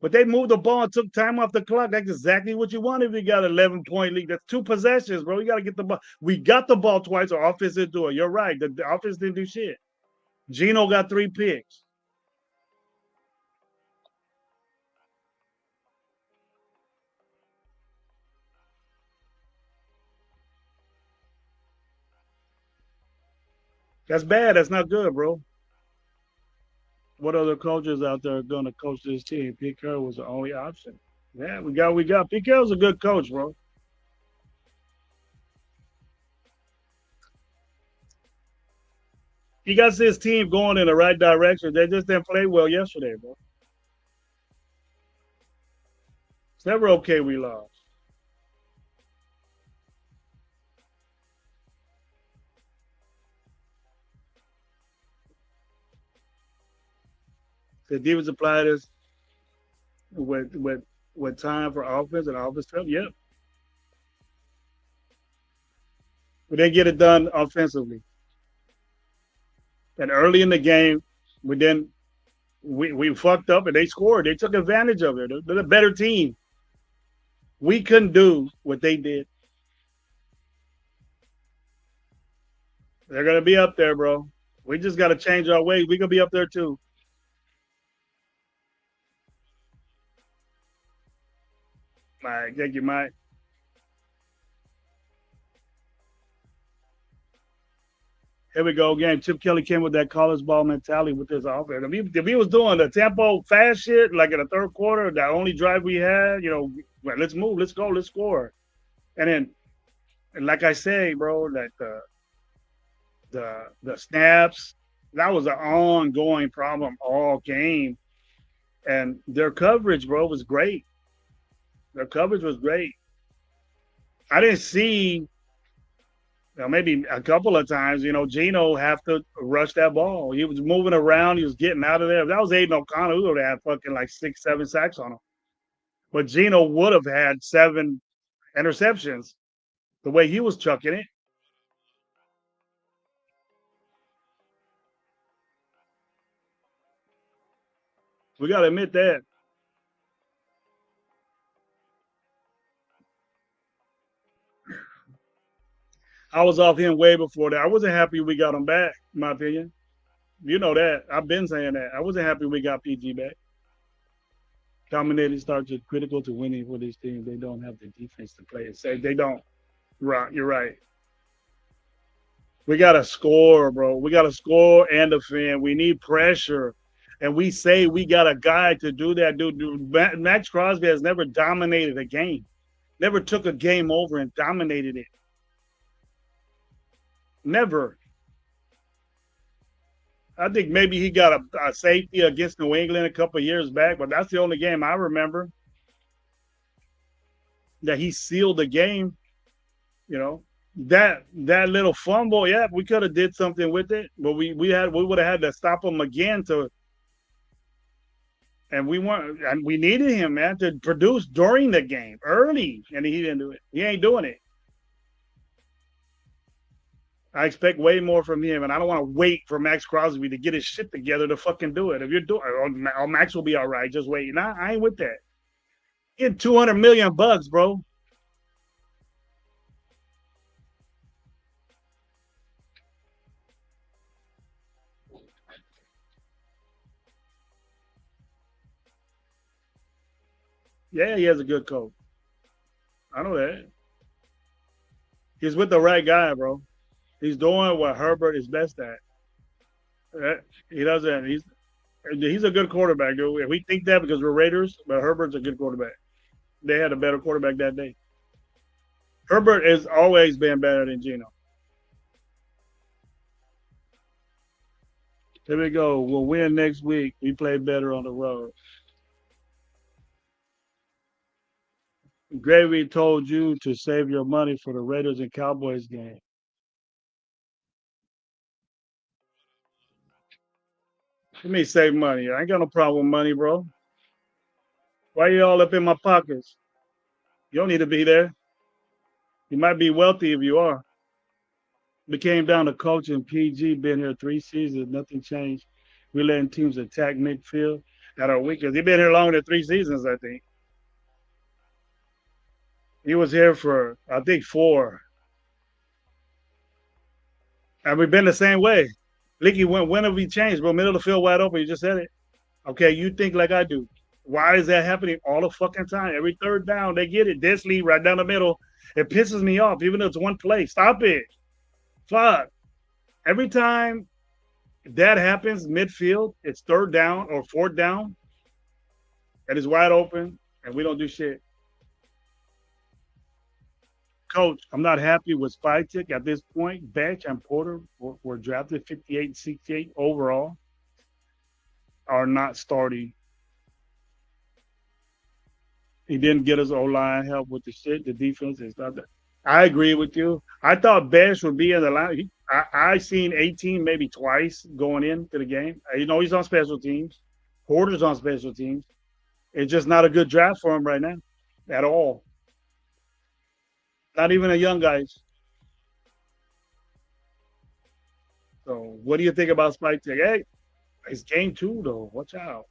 Speaker 1: but they moved the ball and took time off the clock. That's exactly what you want if you got 11-point lead. That's two possessions, bro. You got to get the ball. We got the ball twice. Our offense didn't do it. You're right. The offense didn't do shit. Gino got 3 picks. That's bad. That's not good, bro. What other coaches out there are going to coach this team? Pete Carroll was the only option. Yeah, we got. Pete Carroll's a good coach, bro. He got his team going in the right direction. They just didn't play well yesterday, bro. It's never okay we lost. The defense applied us with time for offense and offense stuff. Yep. We didn't get it done offensively. And early in the game, we didn't. We fucked up and they scored. They took advantage of it. They're a better team. We couldn't do what they did. They're gonna be up there, bro. We just gotta change our ways. We gonna be up there too. Mike, thank you, Mike. Here we go again. Chip Kelly came with that college ball mentality with this offense. If he was doing the tempo fast shit like in the third quarter, that only drive we had, well, let's move, let's go, let's score. And then, and like I say, bro, like the snaps, that was an ongoing problem all game. And their coverage, bro, was great. Their coverage was great. I didn't see maybe a couple of times, Gino have to rush that ball. He was moving around. He was getting out of there. If that was Aiden O'Connell, he would have had fucking like 6, 7 sacks on him. But Gino would have had 7 interceptions the way he was chucking it. We got to admit that. I was off him way before that. I wasn't happy we got him back, in my opinion. You know that. I've been saying that. I wasn't happy we got PG back. Dominating starts are critical to winning for this team. They don't have the defense to play it safe. They don't. Right, you're right. We got to score, bro. We got to score and defend. We need pressure. And we say we got a guy to do that. Dude, Max Crosby has never dominated a game, never took a game over and dominated it. Never. I think maybe he got a safety against New England a couple of years back, but that's the only game I remember that he sealed the game. You know that little fumble, yeah, we could have did something with it, but we would have had to stop him again and we weren't, and we needed him, man, to produce during the game early, and he didn't do it. He ain't doing it. I expect way more from him, and I don't want to wait for Max Crosby to get his shit together to fucking do it. If you're doing, oh, Max will be all right. Just wait. Nah, I ain't with that. Get 200 million bucks, bro. Yeah, he has a good coach. I know that. He's with the right guy, bro. He's doing what Herbert is best at. He doesn't. He's a good quarterback, dude. And we think that because we're Raiders, but Herbert's a good quarterback. They had a better quarterback that day. Herbert has always been better than Gino. Here we go. We'll win next week. We play better on the road. Gravy told you to save your money for the Raiders and Cowboys game. Let me save money. I ain't got no problem with money, bro. Why you all up in my pockets? You don't need to be there. You might be wealthy if you are. We came down to coach and PG. Been here 3 seasons. Nothing changed. We letting teams attack midfield that are weakest. He been here longer than 3 seasons, I think. He was here for I think 4, and we've been the same way. Licky, when have we changed, bro? Middle of the field wide open. You just said it. Okay, you think like I do. Why is that happening all the fucking time? Every third down, they get it. This lead right down the middle. It pisses me off, even though it's one play. Stop it. Fuck. Every time that happens midfield, it's third down or fourth down, and it's wide open, and we don't do shit. Coach, I'm not happy with Spytek at this point. Batch and Porter were drafted 58 and 68 overall, are not starting. He didn't get his O line help with the shit. The defense is not that. I agree with you. I thought Bash would be in the line. I seen 18 maybe twice going into the game. He's on special teams. Porter's on special teams. It's just not a good draft for him right now at all. Not even a young guys. So, what do you think about Spike Tech? Hey, it's game two though. Watch out.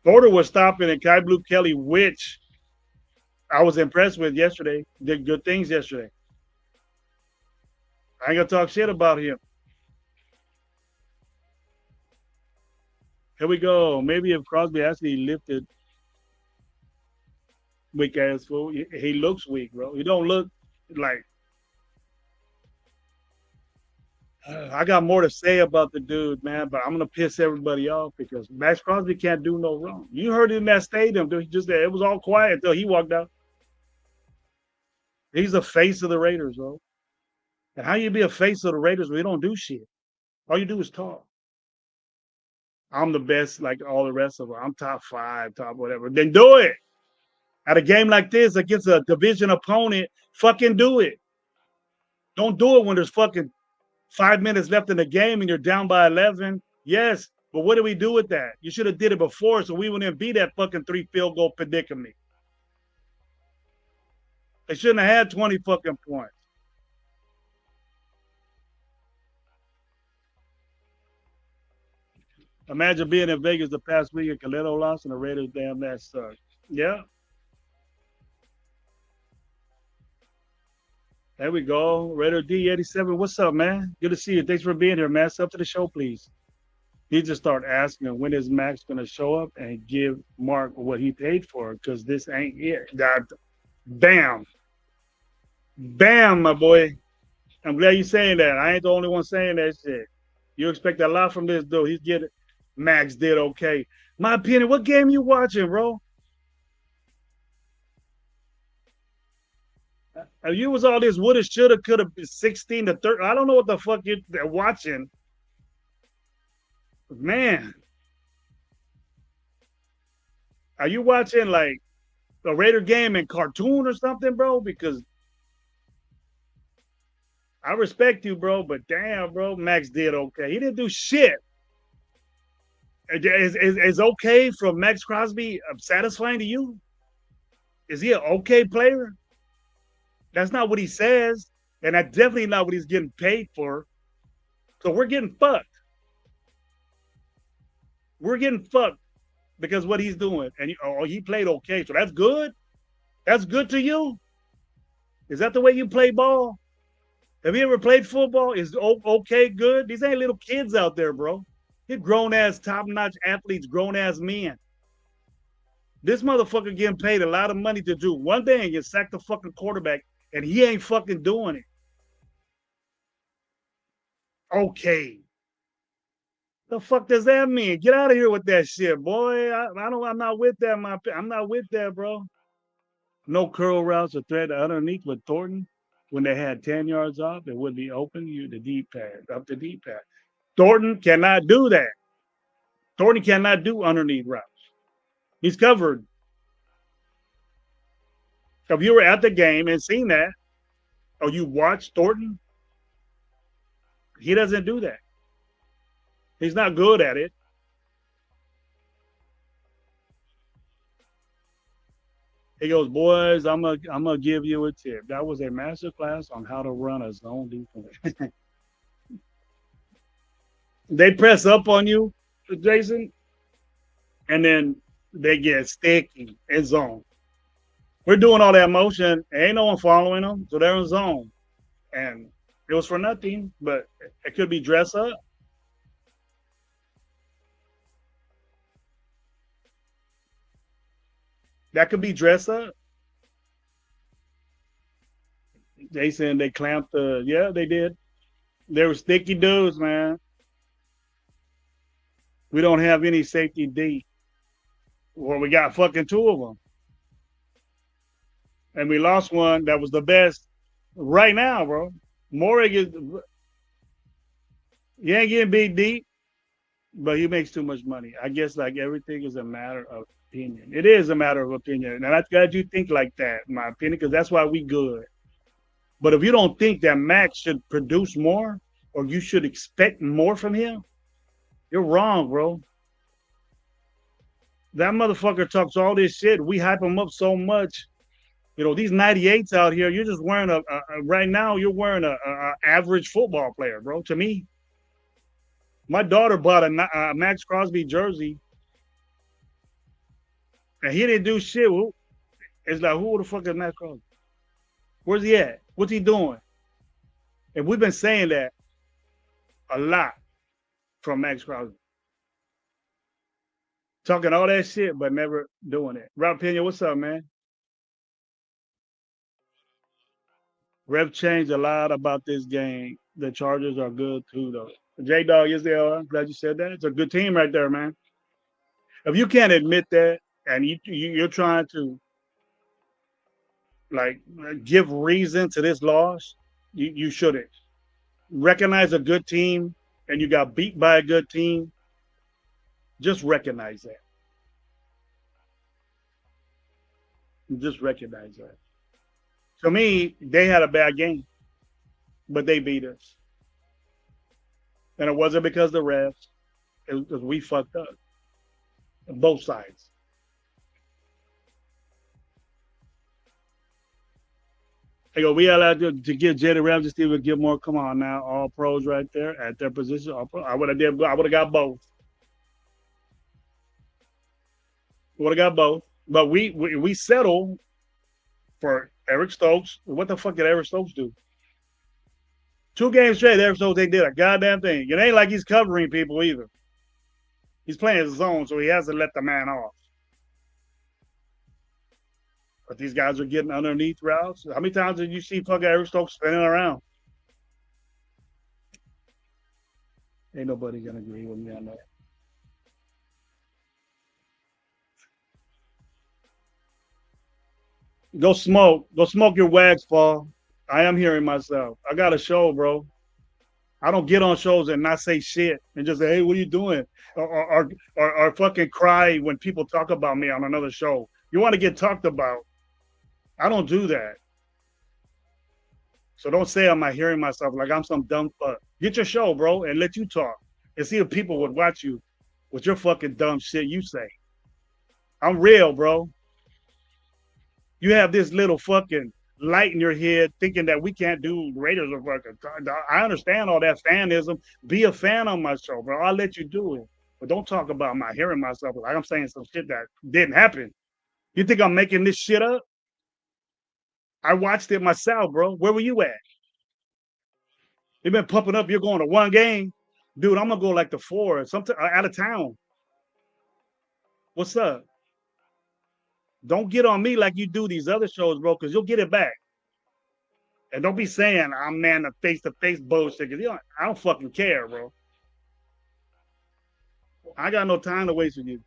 Speaker 1: Porter was stopping and Kai Blue Kelly, which I was impressed with yesterday. Did good things yesterday. I ain't gonna talk shit about him. Here we go. Maybe if Crosby actually lifted weak ass fool, he looks weak, bro. He don't look like. I got more to say about the dude, man, but I'm gonna piss everybody off because Max Crosby can't do no wrong. You heard it in that stadium, dude. He just it was all quiet until he walked out. He's the face of the Raiders, bro. And how you be a face of the Raiders when you don't do shit? All you do is talk. I'm the best, like all the rest of them. I'm top five, top whatever. Then do it. At a game like this against a division opponent, fucking do it. Don't do it when there's fucking 5 minutes left in the game and you're down by 11. Yes, but what do we do with that? You should have did it before so we wouldn't be that fucking 3 field goal predicament. They shouldn't have had 20 fucking points. Imagine being in Vegas the past week and Khalil lost and the Raiders damn that sucked. Yeah. There we go. Raider D87. What's up, man? Good to see you. Thanks for being here, man. Up to the show, please. He just start asking when is Max gonna show up and give Mark what he paid for because this ain't it. That bam. Bam, my boy. I'm glad you're saying that. I ain't the only one saying that shit. You expect a lot from this dude. He's getting Max did okay. My opinion, what game you watching, bro? You was all this woulda, shoulda, coulda, 16 to 30. I don't know what the fuck you're watching. Man, are you watching like a Raider game in cartoon or something, bro? Because I respect you, bro, but damn, bro, Max did okay. He didn't do shit. Is okay from Max Crosby satisfying to you? Is he an okay player? That's not what he says, and that's definitely not what he's getting paid for. So we're getting fucked. We're getting fucked because what he's doing, and he played okay, so that's good. That's good to you. Is that the way you play ball? Have you ever played football? Is okay good? These ain't little kids out there, bro. They're grown ass, top notch athletes, grown ass men. This motherfucker getting paid a lot of money to do one thing is sack the fucking quarterback, and he ain't fucking doing it. Okay. The fuck does that mean? Get out of here with that shit, boy. I don't. I'm not with that. I'm not with that, bro. No curl routes or thread underneath with Thornton. When they had 10 yards off, it would be open. You the deep pad, up the deep pad. Thornton cannot do that. Thornton cannot do underneath routes. He's covered. If you were at the game and seen that, or you watched Thornton, he doesn't do that. He's not good at it. He goes, boys, I'm gonna give you a tip. That was a master class on how to run a zone defense. They press up on you, Jason, and then they get sticky in zone. We're doing all that motion. Ain't no one following them, so they're in zone. And it was for nothing, but it could be dress up. That could be dress up. They said they clamped the, yeah, they did. They were sticky dudes, man. We don't have any safety D. Well, we got fucking two of them. And we lost one that was the best right now, bro. Morig is, he ain't getting big deep, but he makes too much money. I guess like everything is a matter of opinion. It is a matter of opinion. And I'm glad you think like that, in my opinion, because that's why we good. But if you don't think that Max should produce more or you should expect more from him, you're wrong, bro. That motherfucker talks all this shit. We hype him up so much. You know, these 98s out here, you're just wearing right now, you're wearing a average football player, bro, to me. My daughter bought a Max Crosby jersey, and he didn't do shit. It's like, who the fuck is Max Crosby? Where's he at? What's he doing? And we've been saying that a lot from Max Crosby. Talking all that shit, but never doing it. Rob Pena, what's up, man? Ref changed a lot about this game. The Chargers are good too, though. J Dog, yes, they are. I'm glad you said that. It's a good team right there, man. If you can't admit that, and you're trying to like give reason to this loss, you shouldn't. Recognize a good team, and you got beat by a good team. Just recognize that. Just recognize that. To me, they had a bad game, but they beat us, and it wasn't because the refs. It was because we fucked up on both sides. They go, we allowed to give Jada Ramsey, Steve Gilmore. Come on now, all pros right there at their position. I would have did. I would have got both. Would have got both. But we settle for Eric Stokes. What the fuck did Eric Stokes do? 2 games straight, Eric Stokes, they did a goddamn thing. It ain't like he's covering people either. He's playing his zone, so he has to let the man off. But these guys are getting underneath routes. How many times did you see fucking Eric Stokes spinning around? Ain't nobody gonna agree with me on that. Go smoke. Go smoke your wax, Paul. I am hearing myself. I got a show, bro. I don't get on shows and not say shit and just say, "Hey, what are you doing?" Or fucking cry when people talk about me on another show. You want to get talked about? I don't do that. So don't say I'm not hearing myself like I'm some dumb fuck. Get your show, bro, and let you talk and see if people would watch you with your fucking dumb shit you say. I'm real, bro. You have this little fucking light in your head thinking that we can't do Raiders or fucking. I understand all that fanism. Be a fan on my show, bro. I'll let you do it. But don't talk about my hearing myself like I'm saying some shit that didn't happen. You think I'm making this shit up? I watched it myself, bro. Where were you at? They've been pumping up. You're going to one game, dude. I'm gonna go like the 4 or something out of town. What's up? Don't get on me like you do these other shows, bro, because you'll get it back. And don't be saying I'm man the face to face bullshit. Cause I don't fucking care, bro. I got no time to waste with you.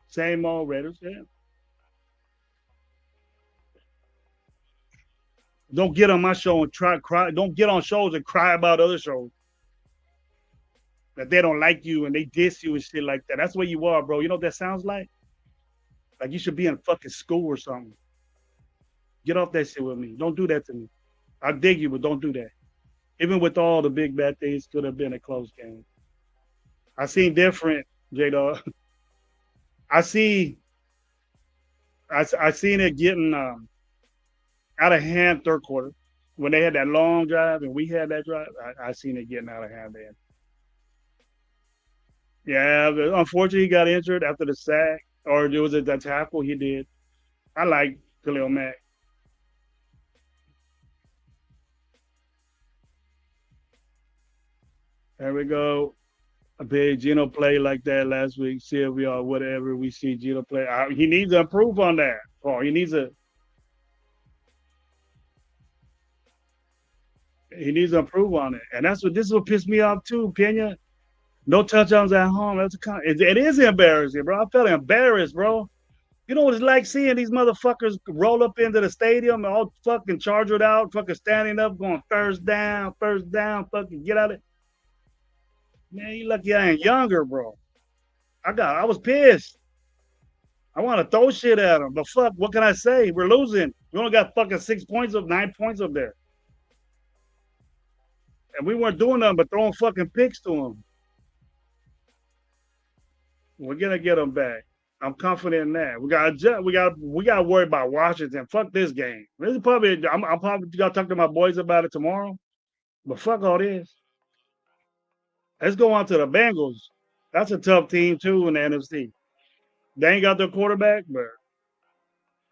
Speaker 1: Same old Raiders. Yeah. Don't get on my show and try cry. Don't get on shows and cry about other shows that they don't like you and they diss you and shit like that. That's where you are, bro. You know what that sounds like? Like you should be in fucking school or something. Get off that shit with me. Don't do that to me. I dig you, but don't do that. Even with all the big bad things, could have been a close game. I seen different, J Dog. I see. I seen it getting out of hand third quarter when they had that long drive and we had that drive. I seen it getting out of hand then. Yeah, but unfortunately, he got injured after the sack, or there was a that tackle he did. I like Khalil Mack. There we go. I paid Gino play like that last week. Sylvia or whatever we see Gino play. He needs to improve on that. Paul. He needs to improve on it, and that's what this will piss me off too, Pena. No touchdowns at home. It is embarrassing, bro. I felt embarrassed, bro. You know what it's like seeing these motherfuckers roll up into the stadium and all fucking charge it out, fucking standing up, going first down, fucking get out of it. Man, you lucky I ain't younger, bro. I was pissed. I want to throw shit at them, but fuck, what can I say? We're losing. We only got fucking 6 points of 9 points up there, and we weren't doing nothing but throwing fucking picks to them. We're gonna get them back. I'm confident in that. We got to worry about Washington. Fuck this game. This is probably I'm probably gonna talk to my boys about it tomorrow. But fuck all this. Let's go on to the Bengals. That's a tough team too in the NFC. They ain't got their quarterback, but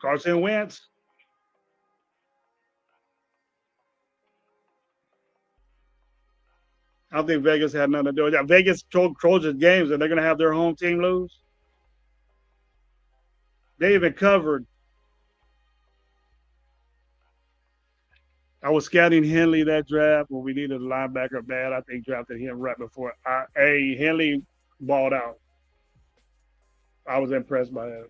Speaker 1: Carson Wentz. I don't think Vegas had nothing to do with that. Vegas Trojans games, and they're going to have their home team lose. They even covered. I was scouting Henley that draft when we needed a linebacker bad. I think drafted him right before. Henley balled out. I was impressed by that.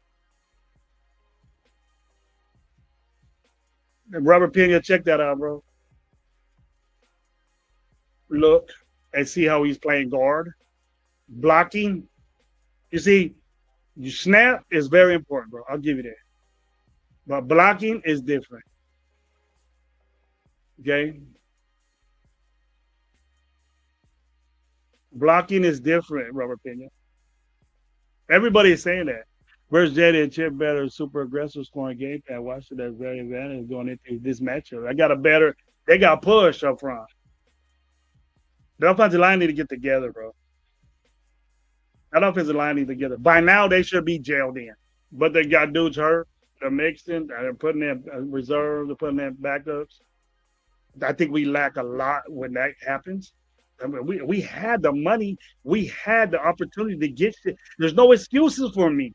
Speaker 1: And Robert Pena, check that out, bro. Look and see how he's playing guard. Blocking. You see, you snap is very important, bro. I'll give you that. But blocking is different. Okay. Blocking is different, Robert Pena. Everybody's saying that. Where's Jetty and Chip better, super aggressive scoring game plan? Washington has very advantage going into this matchup. I got a better, they got push up front. The offensive line need to get together, bro. That offensive line need to get together. By now, they should be jailed in. But they got dudes hurt. They're mixing. They're putting in reserves. They're putting in backups. I think we lack a lot when that happens. I mean, we had the money. We had the opportunity to get shit. There's no excuses for me.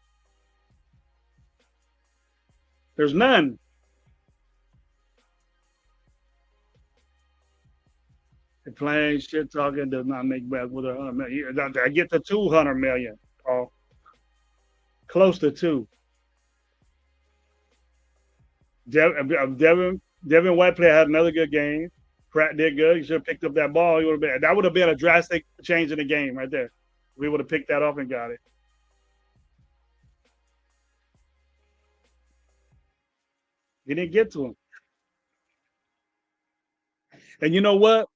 Speaker 1: There's none. The playing shit talking does not make bad with 100 million. I get to 200 million, Paul. Close to two. Devin White player had another good game. Pratt did good. He should have picked up that ball. He would have been, that would have been a drastic change in the game right there. We would have picked that up and got it. He didn't get to him. And you know what?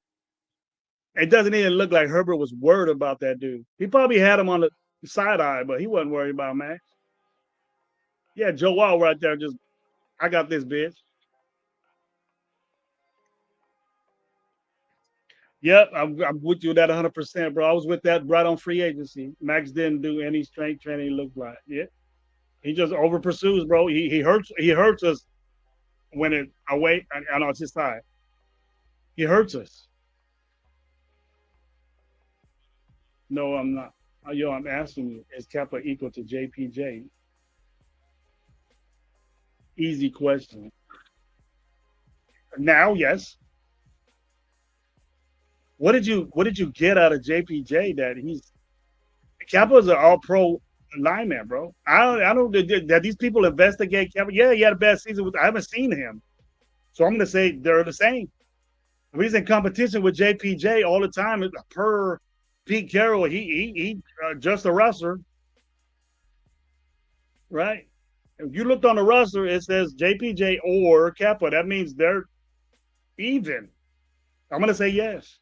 Speaker 1: It doesn't even look like Herbert was worried about that dude. He probably had him on the side eye, but he wasn't worried about Max. Yeah, Joe Wall right there. Just, I got this bitch. Yep, I'm with you that 100%, bro. I was with that right on free agency. Max didn't do any strength training. Looked like, yeah, he just over pursues, bro. He hurts us when it away. I know it's his side. He hurts us. No, I'm not. Yo, I'm asking you, is Kappa equal to JPJ? Easy question. Now, yes. What did you get out of JPJ that he's Kappa's an all pro lineman, bro? I don't that these people investigate Kappa. Yeah, he had a bad season with I haven't seen him. So I'm gonna say they're the same. If he's in competition with JPJ all the time per Pete Carroll, he just a wrestler, right? If you looked on the roster, it says JPJ or Kappa. That means they're even. I'm gonna say yes.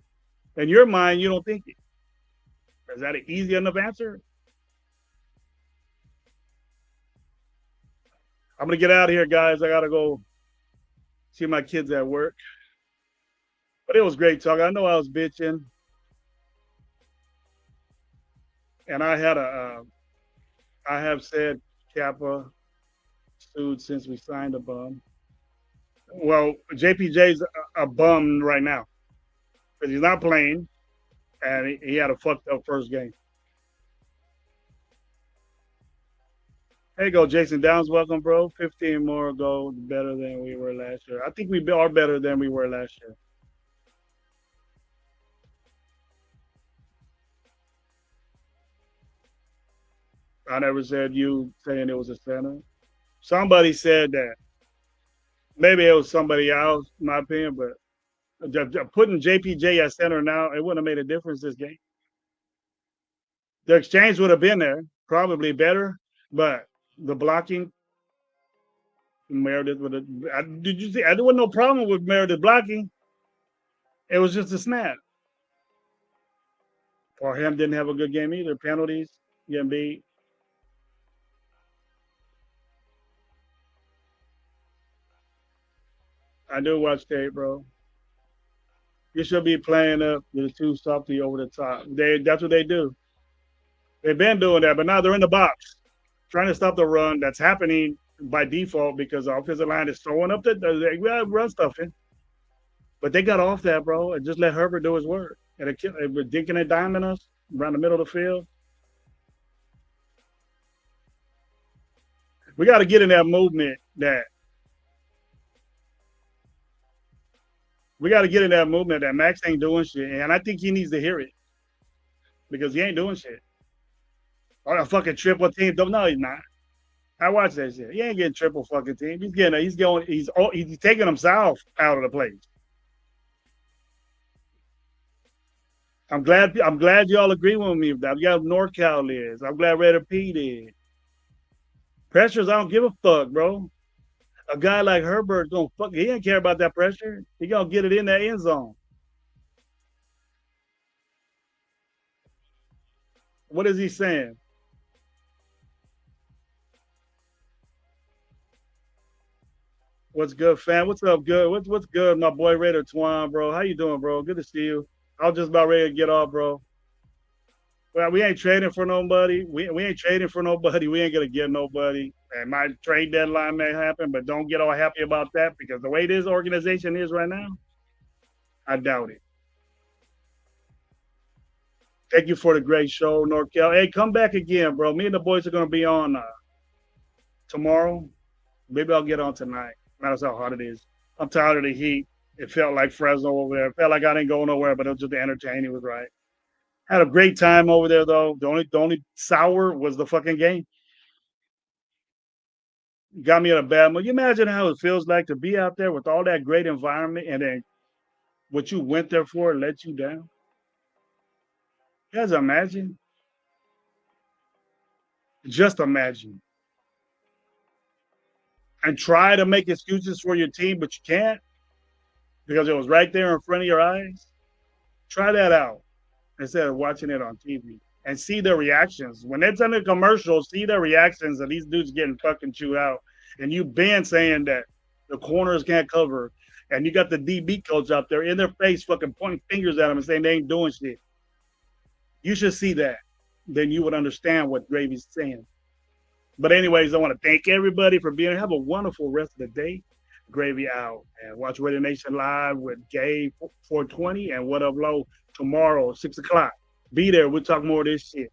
Speaker 1: In your mind, you don't think it. Is that an easy enough answer? I'm gonna get out of here, guys. I gotta go see my kids at work. But it was great talking. I know I was bitching, and I have said Kappa sued since we signed a bum. Well, JPJ's a bum right now because he's not playing, and he had a fucked up first game. There you go, Jason Downs. Welcome, bro. 15 more goals better than we were last year. I think we are better than we were last year. I never said you saying it was a center. Somebody said that. Maybe it was somebody else, in my opinion, but putting JPJ at center now, it wouldn't have made a difference this game. The exchange would have been there, probably better, but the blocking, Meredith would have. Did you see? There was no problem with Meredith blocking. It was just a snap. Or him didn't have a good game either. Penalties, getting beat. I do watch tape, bro. You should be playing up with the two softy over the top. That's what they do. They've been doing that, but now they're in the box trying to stop the run that's happening by default because the offensive line is throwing up the run stuffing. But they got off that, bro, and just let Herbert do his work. And it was dinking and diming us around the middle of the field. We got to get in that movement that we got to get in that movement that Max ain't doing shit, and I think he needs to hear it because he ain't doing shit. On a fucking triple team, no, he's not. I watch that shit. He ain't getting triple fucking team. He's taking himself out of the place. I'm glad y'all agree with me with that. I'm glad NorCal is. I'm glad Red Pete is. Pressures, I don't give a fuck, bro. A guy like Herbert gonna fuck. He ain't care about that pressure. He gonna get it in that end zone. What is he saying? What's good, fam? What's up, good? What's good, my boy Raider Twan, bro? How you doing, bro? Good to see you. I was just about ready to get off, bro. Well, we ain't trading for nobody. We ain't trading for nobody. We ain't gonna get nobody. And my trade deadline may happen, but don't get all happy about that because the way this organization is right now, I doubt it. Thank you for the great show, Norkel. Hey, come back again, bro. Me and the boys are gonna be on tomorrow. Maybe I'll get on tonight. Matters how hot it is. I'm tired of the heat. It felt like Fresno over there. It felt like I didn't go nowhere, but it was just the entertaining was right. Had a great time over there though. The only sour was the fucking game. Got me in a bad mood. You imagine how it feels like to be out there with all that great environment and then what you went there for let you down. You guys imagine? Just imagine. And try to make excuses for your team, but you can't because it was right there in front of your eyes. Try that out instead of watching it on TV and see their reactions. When it's in the commercial, see their reactions of these dudes getting fucking chewed out. And you been saying that the corners can't cover. And you got the DB coach out there in their face fucking pointing fingers at them and saying they ain't doing shit. You should see that. Then you would understand what Gravy's saying. But anyways, I want to thank everybody for being here. Have a wonderful rest of the day. Gravy out. And watch Radio Nation Live with Gay 420 and What Up Low tomorrow, 6 o'clock. Be there. We'll talk more of this shit.